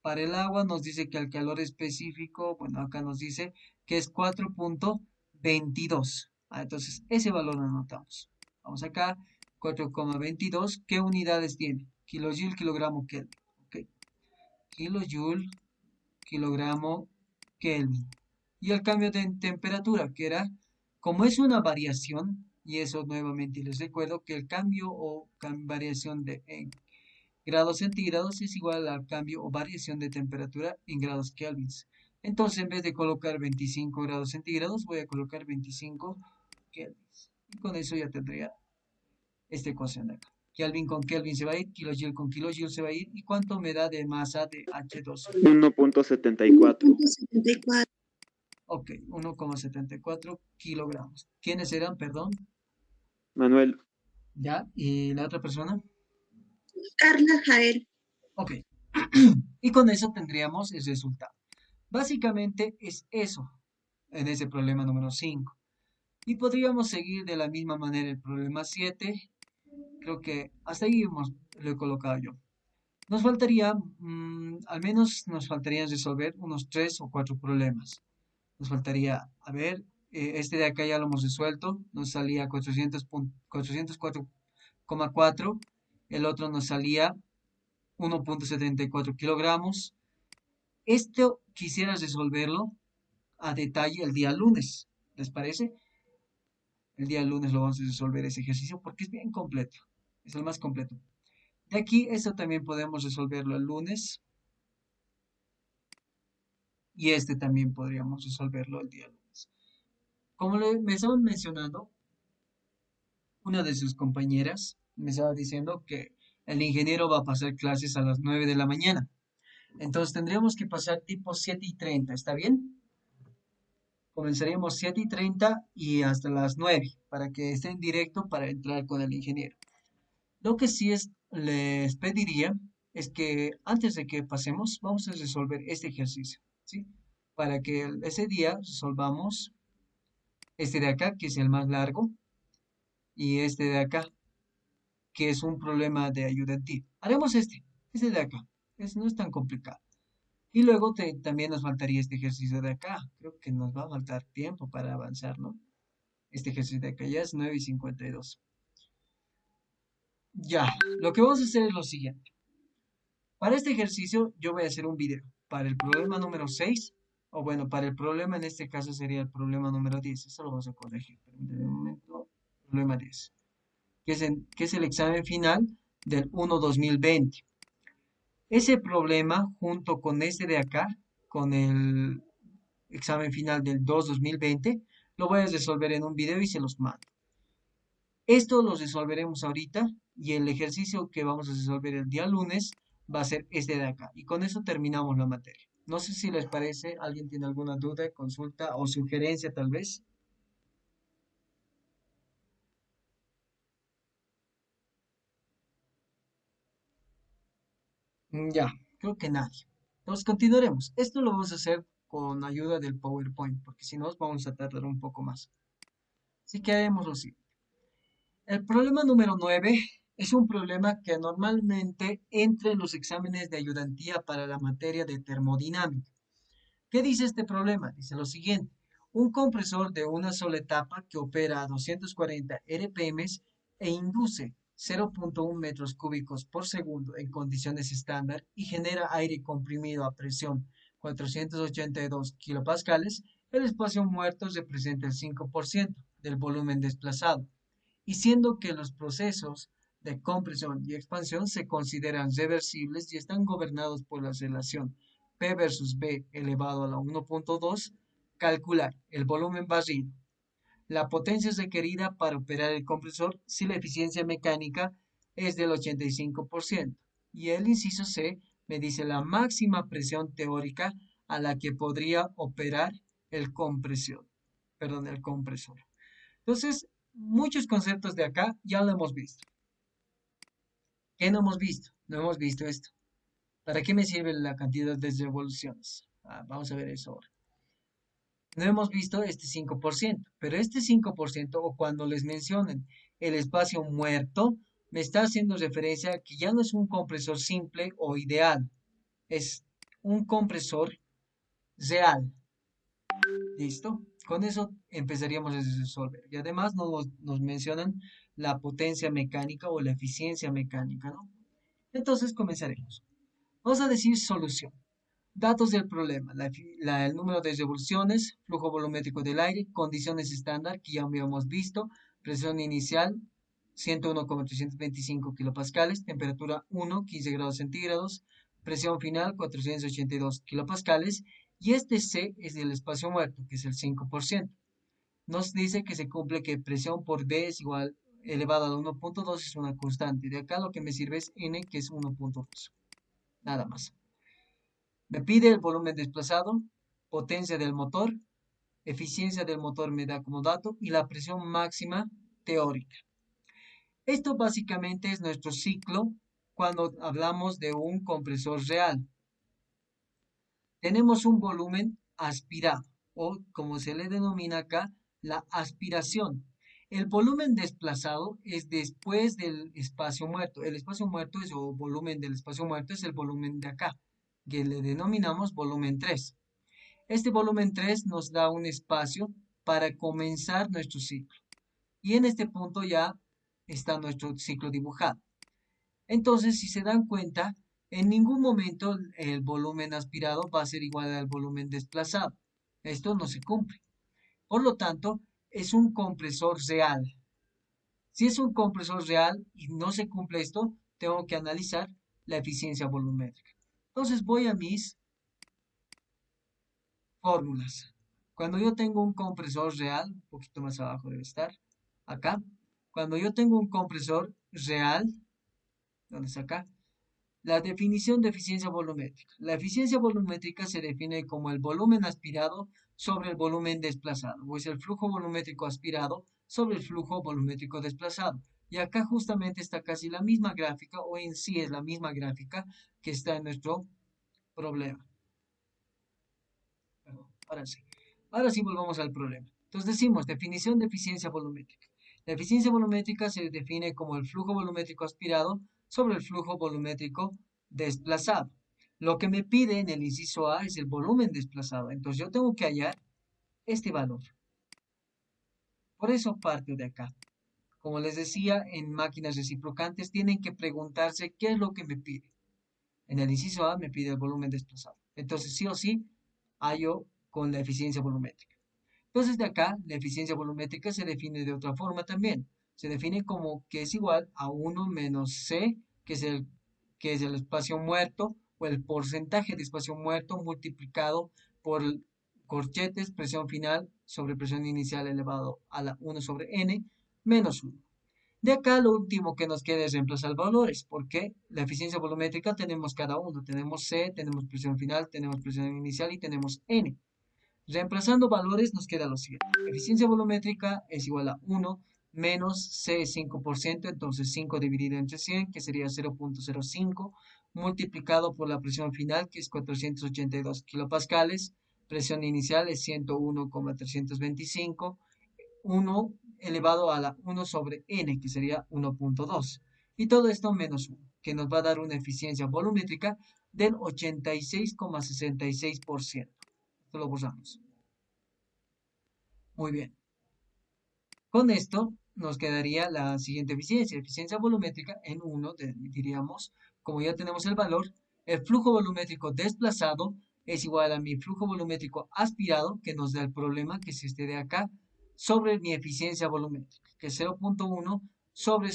Para el agua nos dice que el calor específico, bueno, acá nos dice que es 4,22. Entonces, ese valor lo anotamos. Vamos acá, 4,22. ¿Qué unidades tiene? Kilojoule, kilogramo, Kelvin. Ok. Kilojoule, kilogramo, Kelvin. Y el cambio de temperatura, que era, como es una variación, y eso nuevamente les recuerdo que el cambio o variación en grados centígrados es igual al cambio o variación de temperatura en grados kelvins. Entonces, en vez de colocar 25 grados centígrados, voy a colocar 25 kelvins. Y con eso ya tendría esta ecuación de acá. Kelvin con Kelvin se va a ir, kilojoule con kilojoule se va a ir. ¿Y cuánto me da de masa de H2? 1,74. 1,74. Ok, 1,74 kilogramos. ¿Quiénes eran, perdón? Manuel, ¿Ya? ¿Y la otra persona? Carla Jael. Ok. Y con eso tendríamos el resultado. Básicamente es eso en ese problema número 5. Y podríamos seguir de la misma manera el problema 7. Creo que hasta ahí lo he colocado yo. Nos faltaría, al menos nos faltaría resolver unos 3 o 4 problemas. Nos faltaría, a ver, este de acá ya lo hemos resuelto. Nos salía 404,4. El otro nos salía 1,74 kilogramos. Esto quisiera resolverlo a detalle el día lunes. ¿Les parece? El día lunes lo vamos a resolver ese ejercicio porque es bien completo. Es el más completo. De aquí, esto también podemos resolverlo el lunes. Y este también podríamos resolverlo el día lunes. Como me estaban mencionando, una de sus compañeras me estaba diciendo que el ingeniero va a pasar clases a las 9 de la mañana. Entonces tendríamos que pasar tipo 7:30, ¿está bien? Comenzaríamos 7:30 y hasta las 9 para que esté en directo para entrar con el ingeniero. Lo que sí les pediría es que antes de que pasemos, vamos a resolver este ejercicio, ¿sí? Para que ese día resolvamos este de acá, que es el más largo, y este de acá, que es un problema de ayudantía. Haremos este de acá. No es tan complicado. Y luego también nos faltaría este ejercicio de acá. Creo que nos va a faltar tiempo para avanzar, ¿no? Este ejercicio de acá ya es 9:52. Ya, lo que vamos a hacer es lo siguiente. Para este ejercicio yo voy a hacer un video. Para el problema número 6, o bueno, para el problema en este caso sería el problema número 10. Eso lo vamos a corregir. Permítanme un momento. Problema 10. Que es el examen final del 1-2020. Ese problema, junto con este de acá, con el examen final del 2-2020, lo voy a resolver en un video y se los mando. Esto lo resolveremos ahorita y el ejercicio que vamos a resolver el día lunes va a ser este de acá. Y con eso terminamos la materia. No sé si les parece, ¿alguien tiene alguna duda, consulta o sugerencia tal vez? Ya, creo que nadie. Entonces continuaremos. Esto lo vamos a hacer con ayuda del PowerPoint, porque si no vamos a tardar un poco más. Así que haremos lo siguiente. El problema número 9 es un problema que normalmente entra en los exámenes de ayudantía para la materia de termodinámica. ¿Qué dice este problema? Dice lo siguiente. Un compresor de una sola etapa que opera a 240 RPM e induce 0,1 metros cúbicos por segundo en condiciones estándar y genera aire comprimido a presión 482 kilopascales, el espacio muerto representa el 5% del volumen desplazado y siendo que los procesos de compresión y expansión se consideran reversibles y están gobernados por la relación P versus B elevado a la 1.2. Calcular el volumen barrido, la potencia requerida para operar el compresor si la eficiencia mecánica es del 85%. Y el inciso C me dice la máxima presión teórica a la que podría operar el compresor. Entonces, muchos conceptos de acá ya lo hemos visto. ¿Qué no hemos visto? No hemos visto esto. ¿Para qué me sirve la cantidad de revoluciones? Vamos a ver eso ahora. No hemos visto este 5%, pero este 5% o cuando les mencionen el espacio muerto, me está haciendo referencia a que ya no es un compresor simple o ideal, es un compresor real. ¿Listo? Con eso empezaríamos a resolver. Y además nos mencionan la potencia mecánica o la eficiencia mecánica, ¿no? Entonces comenzaremos. Vamos a decir solución. Datos del problema, el número de revoluciones, flujo volumétrico del aire, condiciones estándar que ya habíamos visto, presión inicial 101,325 kilopascales, temperatura 1, 15 grados centígrados, presión final 482 kilopascales y este C es el espacio muerto, que es el 5%. Nos dice que se cumple que presión por B es igual elevada a 1.2 es una constante. De acá lo que me sirve es N, que es 1.2. Nada más. Me pide el volumen desplazado, potencia del motor, eficiencia del motor me da como dato y la presión máxima teórica. Esto básicamente es nuestro ciclo cuando hablamos de un compresor real. Tenemos un volumen aspirado o como se le denomina acá, la aspiración. El volumen desplazado es después del espacio muerto. El espacio muerto es, o volumen del espacio muerto es el volumen de acá, que le denominamos volumen 3. Este volumen 3 nos da un espacio para comenzar nuestro ciclo. Y en este punto ya está nuestro ciclo dibujado. Entonces, si se dan cuenta, en ningún momento el volumen aspirado va a ser igual al volumen desplazado. Esto no se cumple. Por lo tanto, es un compresor real. Si es un compresor real y no se cumple esto, tengo que analizar la eficiencia volumétrica. Entonces voy a mis fórmulas. Cuando yo tengo un compresor real, un poquito más abajo debe estar, acá. Cuando yo tengo un compresor real, ¿dónde está acá? La definición de eficiencia volumétrica. La eficiencia volumétrica se define como el volumen aspirado sobre el volumen desplazado, o es el flujo volumétrico aspirado sobre el flujo volumétrico desplazado. Y acá justamente está casi la misma gráfica, o en sí es la misma gráfica que está en nuestro problema. Perdón, ahora sí. Ahora sí volvamos al problema. Entonces decimos, definición de eficiencia volumétrica. La eficiencia volumétrica se define como el flujo volumétrico aspirado sobre el flujo volumétrico desplazado. Lo que me pide en el inciso A es el volumen desplazado. Entonces yo tengo que hallar este valor. Por eso parto de acá. Como les decía, en máquinas reciprocantes tienen que preguntarse qué es lo que me pide. En el inciso A me pide el volumen desplazado. Entonces sí o sí hallo con la eficiencia volumétrica. Entonces de acá la eficiencia volumétrica se define de otra forma también. Se define como que es igual a 1 menos C, que es el espacio muerto o el porcentaje de espacio muerto multiplicado por corchetes, presión final sobre presión inicial elevado a la 1 sobre n menos 1. De acá lo último que nos queda es reemplazar valores, porque la eficiencia volumétrica tenemos cada uno. Tenemos C, tenemos presión final, tenemos presión inicial y tenemos n. Reemplazando valores nos queda lo siguiente. Eficiencia volumétrica es igual a 1 menos C es 5%, entonces 5 dividido entre 100, que sería 0.05, multiplicado por la presión final, que es 482 kilopascales, presión inicial es 101,325, 1 elevado a la 1 sobre n, que sería 1.2. Y todo esto menos 1, que nos va a dar una eficiencia volumétrica del 86,66%. Esto lo borramos. Muy bien. Con esto nos quedaría la siguiente eficiencia. Eficiencia volumétrica en 1, diríamos, como ya tenemos el valor, el flujo volumétrico desplazado es igual a mi flujo volumétrico aspirado, que nos da el problema, que es este de acá, sobre mi eficiencia volumétrica, que es 0.1 sobre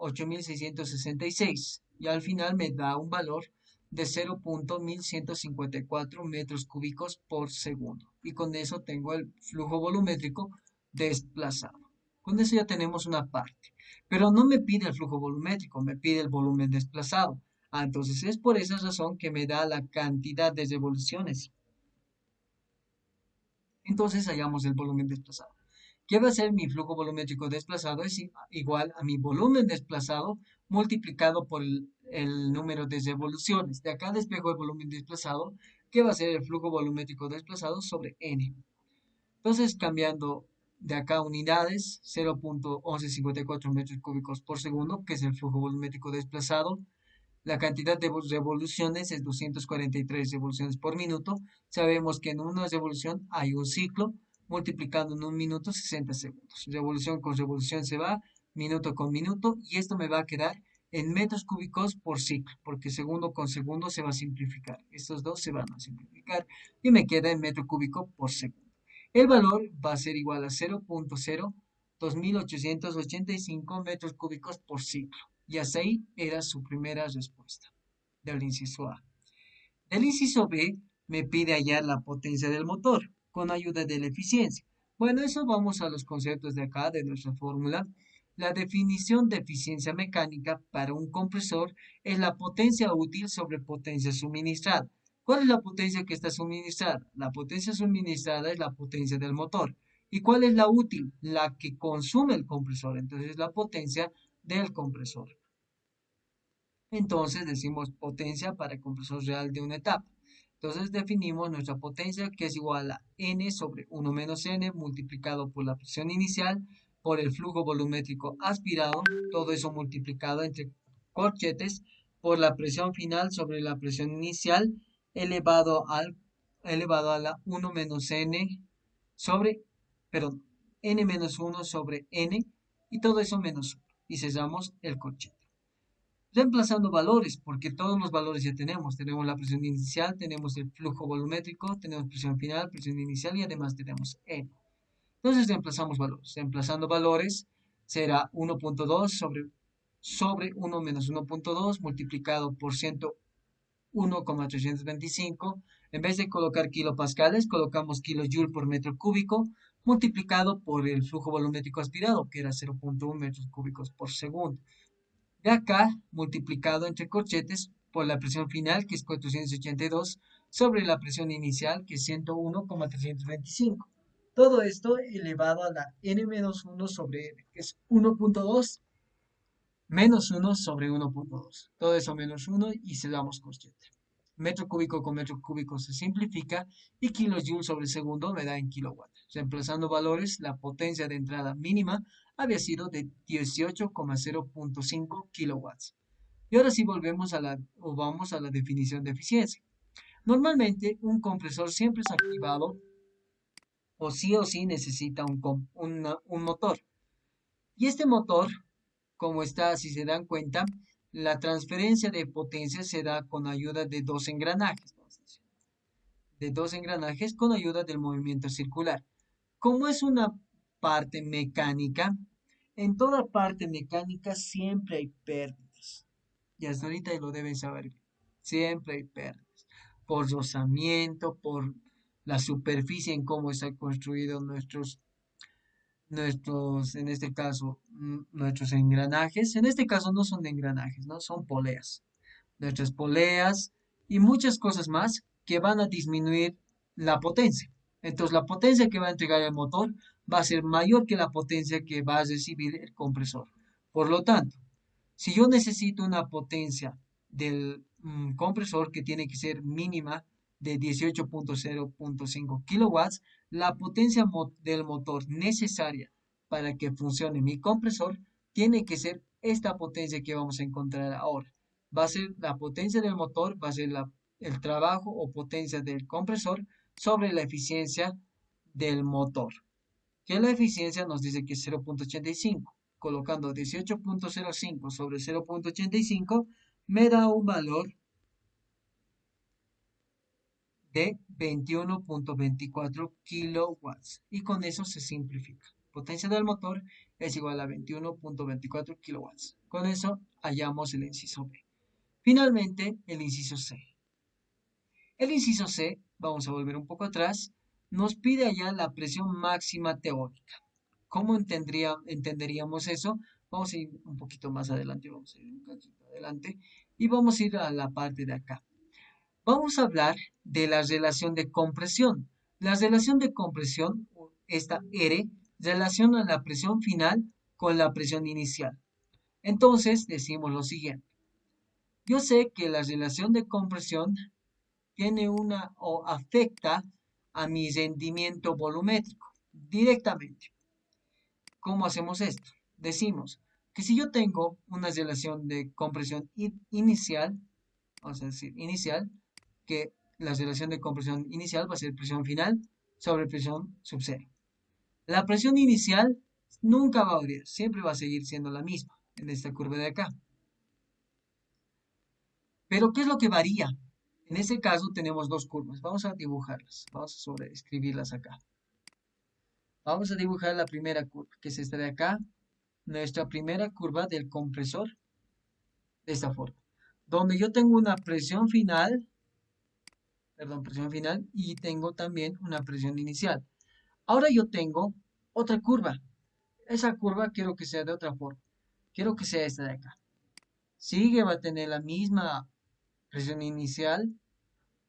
8.666 y al final me da un valor de 0.1154 metros cúbicos por segundo. Y con eso tengo el flujo volumétrico desplazado. Con eso ya tenemos una parte. Pero no me pide el flujo volumétrico, me pide el volumen desplazado. Entonces es por esa razón que me da la cantidad de revoluciones. Entonces hallamos el volumen desplazado. ¿Qué va a ser mi flujo volumétrico desplazado? Es igual a mi volumen desplazado multiplicado por el número de revoluciones. De acá despejo el volumen desplazado, que va a ser el flujo volumétrico desplazado sobre n. Entonces, cambiando de acá unidades, 0.1154 metros cúbicos por segundo, que es el flujo volumétrico desplazado. La cantidad de revoluciones es 243 revoluciones por minuto. Sabemos que en una revolución hay un ciclo, multiplicando en un minuto 60 segundos. Revolución con revolución se va, minuto con minuto, y esto me va a quedar en metros cúbicos por ciclo, porque segundo con segundo se va a simplificar. Estos dos se van a simplificar y me queda en metro cúbico por segundo. El valor va a ser igual a 0.02885 metros cúbicos por ciclo. Y así era su primera respuesta del inciso A. Del inciso B me pide hallar la potencia del motor con ayuda de la eficiencia. Bueno, eso vamos a los conceptos de acá, de nuestra fórmula. La definición de eficiencia mecánica para un compresor es la potencia útil sobre potencia suministrada. ¿Cuál es la potencia que está suministrada? La potencia suministrada es la potencia del motor. ¿Y cuál es la útil? La que consume el compresor. Entonces, la potencia del compresor. Entonces decimos potencia para el compresor real de una etapa. Entonces definimos nuestra potencia, que es igual a n sobre 1 menos n multiplicado por la presión inicial por el flujo volumétrico aspirado, todo eso multiplicado entre corchetes por la presión final sobre la presión inicial elevado a la 1 menos n sobre, perdón, n menos 1 sobre n, y todo eso menos 1, y cerramos el corchete. Reemplazando valores, porque todos los valores ya tenemos. Tenemos la presión inicial, tenemos el flujo volumétrico, tenemos presión final, presión inicial y además tenemos N. Entonces reemplazamos valores. Reemplazando valores será 1.2 sobre 1 menos 1.2 multiplicado por 101,325. En vez de colocar kilopascales, colocamos kilojoule por metro cúbico multiplicado por el flujo volumétrico aspirado, que era 0.1 metros cúbicos por segundo. De acá, multiplicado entre corchetes por la presión final, que es 482, sobre la presión inicial, que es 101,325. Todo esto elevado a la n-1 sobre n, que es 1.2 menos 1 sobre 1.2. Todo eso menos 1 y cerramos corchete. Metro cúbico con metro cúbico se simplifica y kilojoules sobre segundo me da en kilowatts. Reemplazando valores, la potencia de entrada mínima había sido de 18,0.5 kilowatts. Y ahora sí vamos a la definición de eficiencia. Normalmente un compresor siempre es activado o sí necesita un motor. Y este motor, como está, si se dan cuenta, la transferencia de potencia se da con ayuda de dos engranajes. De dos engranajes con ayuda del movimiento circular. Como es una parte mecánica, en toda parte mecánica siempre hay pérdidas. Y hasta ahorita lo deben saber. Siempre hay pérdidas. Por rozamiento, por la superficie en cómo están construidos en este caso, nuestros engranajes. En este caso no son de engranajes, ¿no? Son poleas. Nuestras poleas y muchas cosas más que van a disminuir la potencia. Entonces, la potencia que va a entregar el motor va a ser mayor que la potencia que va a recibir el compresor. Por lo tanto, si yo necesito una potencia del compresor que tiene que ser mínima de 18.0.5 kilowatts, la potencia del motor necesaria para que funcione mi compresor tiene que ser esta potencia que vamos a encontrar ahora. Va a ser la potencia del motor, va a ser el trabajo o potencia del compresor sobre la eficiencia del motor. Que la eficiencia nos dice que es 0.85. Colocando 18.05 sobre 0.85 me da un valor de 21.24 kilowatts. Y con eso se simplifica. potencia del motor es igual a 21.24 kilowatts. Con eso hallamos el inciso B. Finalmente, el inciso C. El inciso C, vamos a volver un poco atrás, nos pide hallar la presión máxima teórica. ¿Cómo entenderíamos eso? Vamos a ir un poquito más adelante, vamos a ir un poquito adelante y vamos a ir a la parte de acá. Vamos a hablar de la relación de compresión. La relación de compresión, esta R, relaciona la presión final con la presión inicial. Entonces, decimos lo siguiente. Yo sé que la relación de compresión tiene una o afecta a mi rendimiento volumétrico directamente. ¿Cómo hacemos esto? Decimos que si yo tengo una relación de compresión inicial, vamos a decir inicial, que la relación de compresión inicial va a ser presión final sobre presión sub cero. La presión inicial nunca va a variar, siempre va a seguir siendo la misma en esta curva de acá. Pero ¿qué es lo que varía? En este caso tenemos dos curvas. Vamos a dibujarlas. Vamos a sobreescribirlas acá. Vamos a dibujar la primera curva, que es esta de acá. Nuestra primera curva del compresor. De esta forma. Donde yo tengo una presión final. Presión final. Y tengo también una presión inicial. Ahora yo tengo otra curva. Esa curva quiero que sea de otra forma. Quiero que sea esta de acá. Sigue, va a tener la misma presión inicial,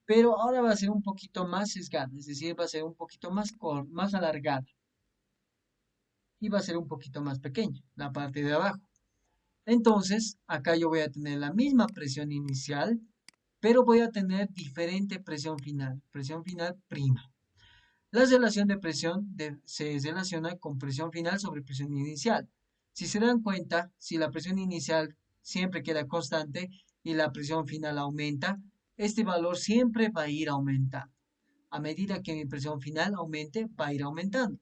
pero ahora va a ser un poquito más sesgada, es decir, va a ser un poquito más alargada y va a ser un poquito más pequeña, la parte de abajo. Entonces, acá yo voy a tener la misma presión inicial, pero voy a tener diferente presión final prima. La relación de presión se relaciona con presión final sobre presión inicial. Si se dan cuenta, si la presión inicial siempre queda constante y la presión final aumenta, este valor siempre va a ir aumentando. A medida que mi presión final aumente, va a ir aumentando.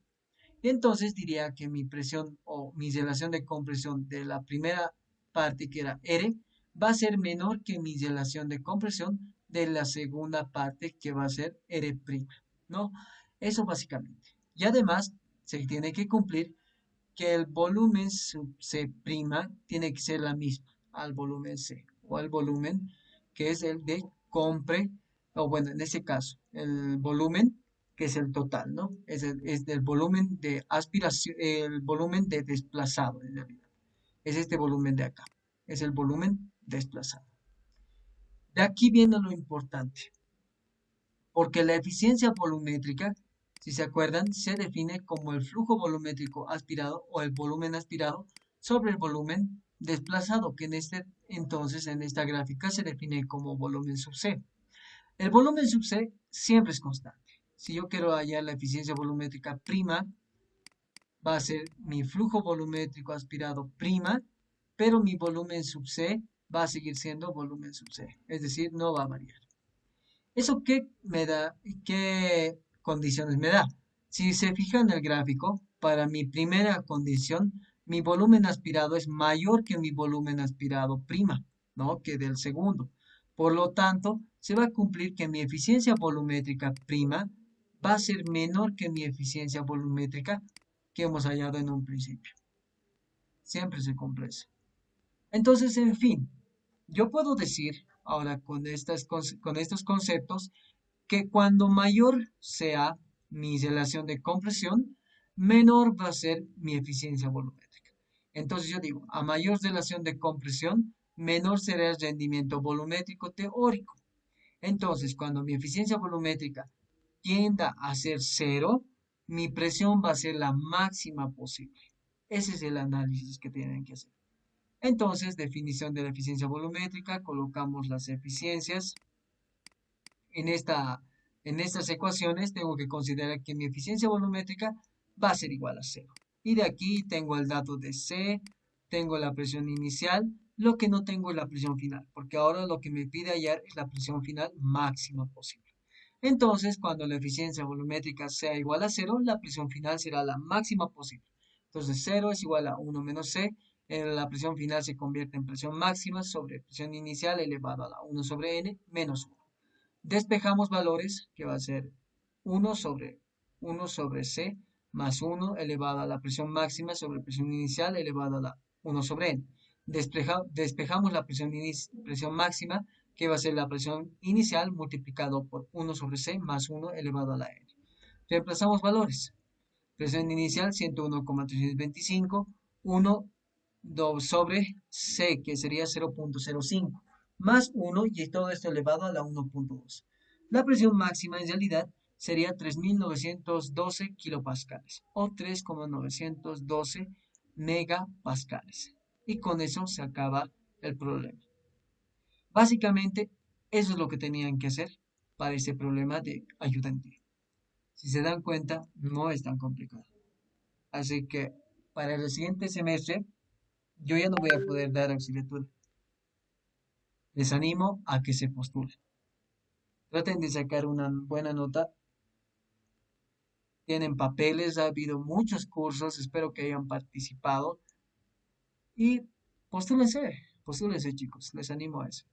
Y entonces diría que mi presión o mi relación de compresión de la primera parte, que era R, va a ser menor que mi relación de compresión de la segunda parte, que va a ser R', ¿no? Eso básicamente. Y además, se tiene que cumplir que el volumen sub C' tiene que ser la misma al volumen C, o al volumen que es el de compre, o bueno, en este caso, el volumen que es el total, ¿no? Es del volumen de aspiración, el volumen de desplazado, en realidad. Es este volumen de acá, es el volumen desplazado. De aquí viene lo importante, porque la eficiencia volumétrica, si se acuerdan, se define como el flujo volumétrico aspirado o el volumen aspirado sobre el volumen desplazado, que en esta gráfica se define como volumen sub C. El volumen sub C siempre es constante. Si yo quiero hallar la eficiencia volumétrica prima, va a ser mi flujo volumétrico aspirado prima, pero mi volumen sub C va a seguir siendo volumen sub C, es decir, no va a variar. ¿Eso qué me da? ¿Qué condiciones me da? Si se fija en el gráfico, para mi primera condición, mi volumen aspirado es mayor que mi volumen aspirado prima, ¿no? Que del segundo. Por lo tanto, se va a cumplir que mi eficiencia volumétrica prima va a ser menor que mi eficiencia volumétrica que hemos hallado en un principio. Siempre se cumple eso. Entonces, en fin, yo puedo decir ahora con estos conceptos que cuando mayor sea mi relación de compresión, menor va a ser mi eficiencia volumétrica. Entonces yo digo, a mayor relación de compresión, menor será el rendimiento volumétrico teórico. Entonces, cuando mi eficiencia volumétrica tienda a ser cero, mi presión va a ser la máxima posible. Ese es el análisis que tienen que hacer. Entonces, definición de la eficiencia volumétrica, colocamos las eficiencias. En estas ecuaciones tengo que considerar que mi eficiencia volumétrica va a ser igual a cero. Y de aquí tengo el dato de C, tengo la presión inicial, lo que no tengo es la presión final, porque ahora lo que me pide hallar es la presión final máxima posible. Entonces, cuando la eficiencia volumétrica sea igual a cero, la presión final será la máxima posible. Entonces, 0 es igual a 1 menos C. La presión final se convierte en presión máxima sobre presión inicial elevado a la 1 sobre N menos 1. Despejamos valores, que va a ser 1 sobre C más 1 elevado a la presión máxima sobre presión inicial elevado a la 1 sobre n. Despejamos la presión máxima, que va a ser la presión inicial multiplicado por 1 sobre C más 1 elevado a la n. Reemplazamos valores. Presión inicial 101,325, 1 sobre C, que sería 0.05, más 1, y todo esto elevado a la 1.2. La presión máxima en realidad sería 3.912 kilopascales o 3,912 megapascales. Y con eso se acaba el problema. Básicamente, eso es lo que tenían que hacer para ese problema de ayudante. Si se dan cuenta, no es tan complicado. Así que para el siguiente semestre, yo ya no voy a poder dar auxiliatura. Les animo a que se postulen. Traten de sacar una buena nota. Tienen papeles, ha habido muchos cursos, espero que hayan participado. Y postúlense chicos, les animo a eso.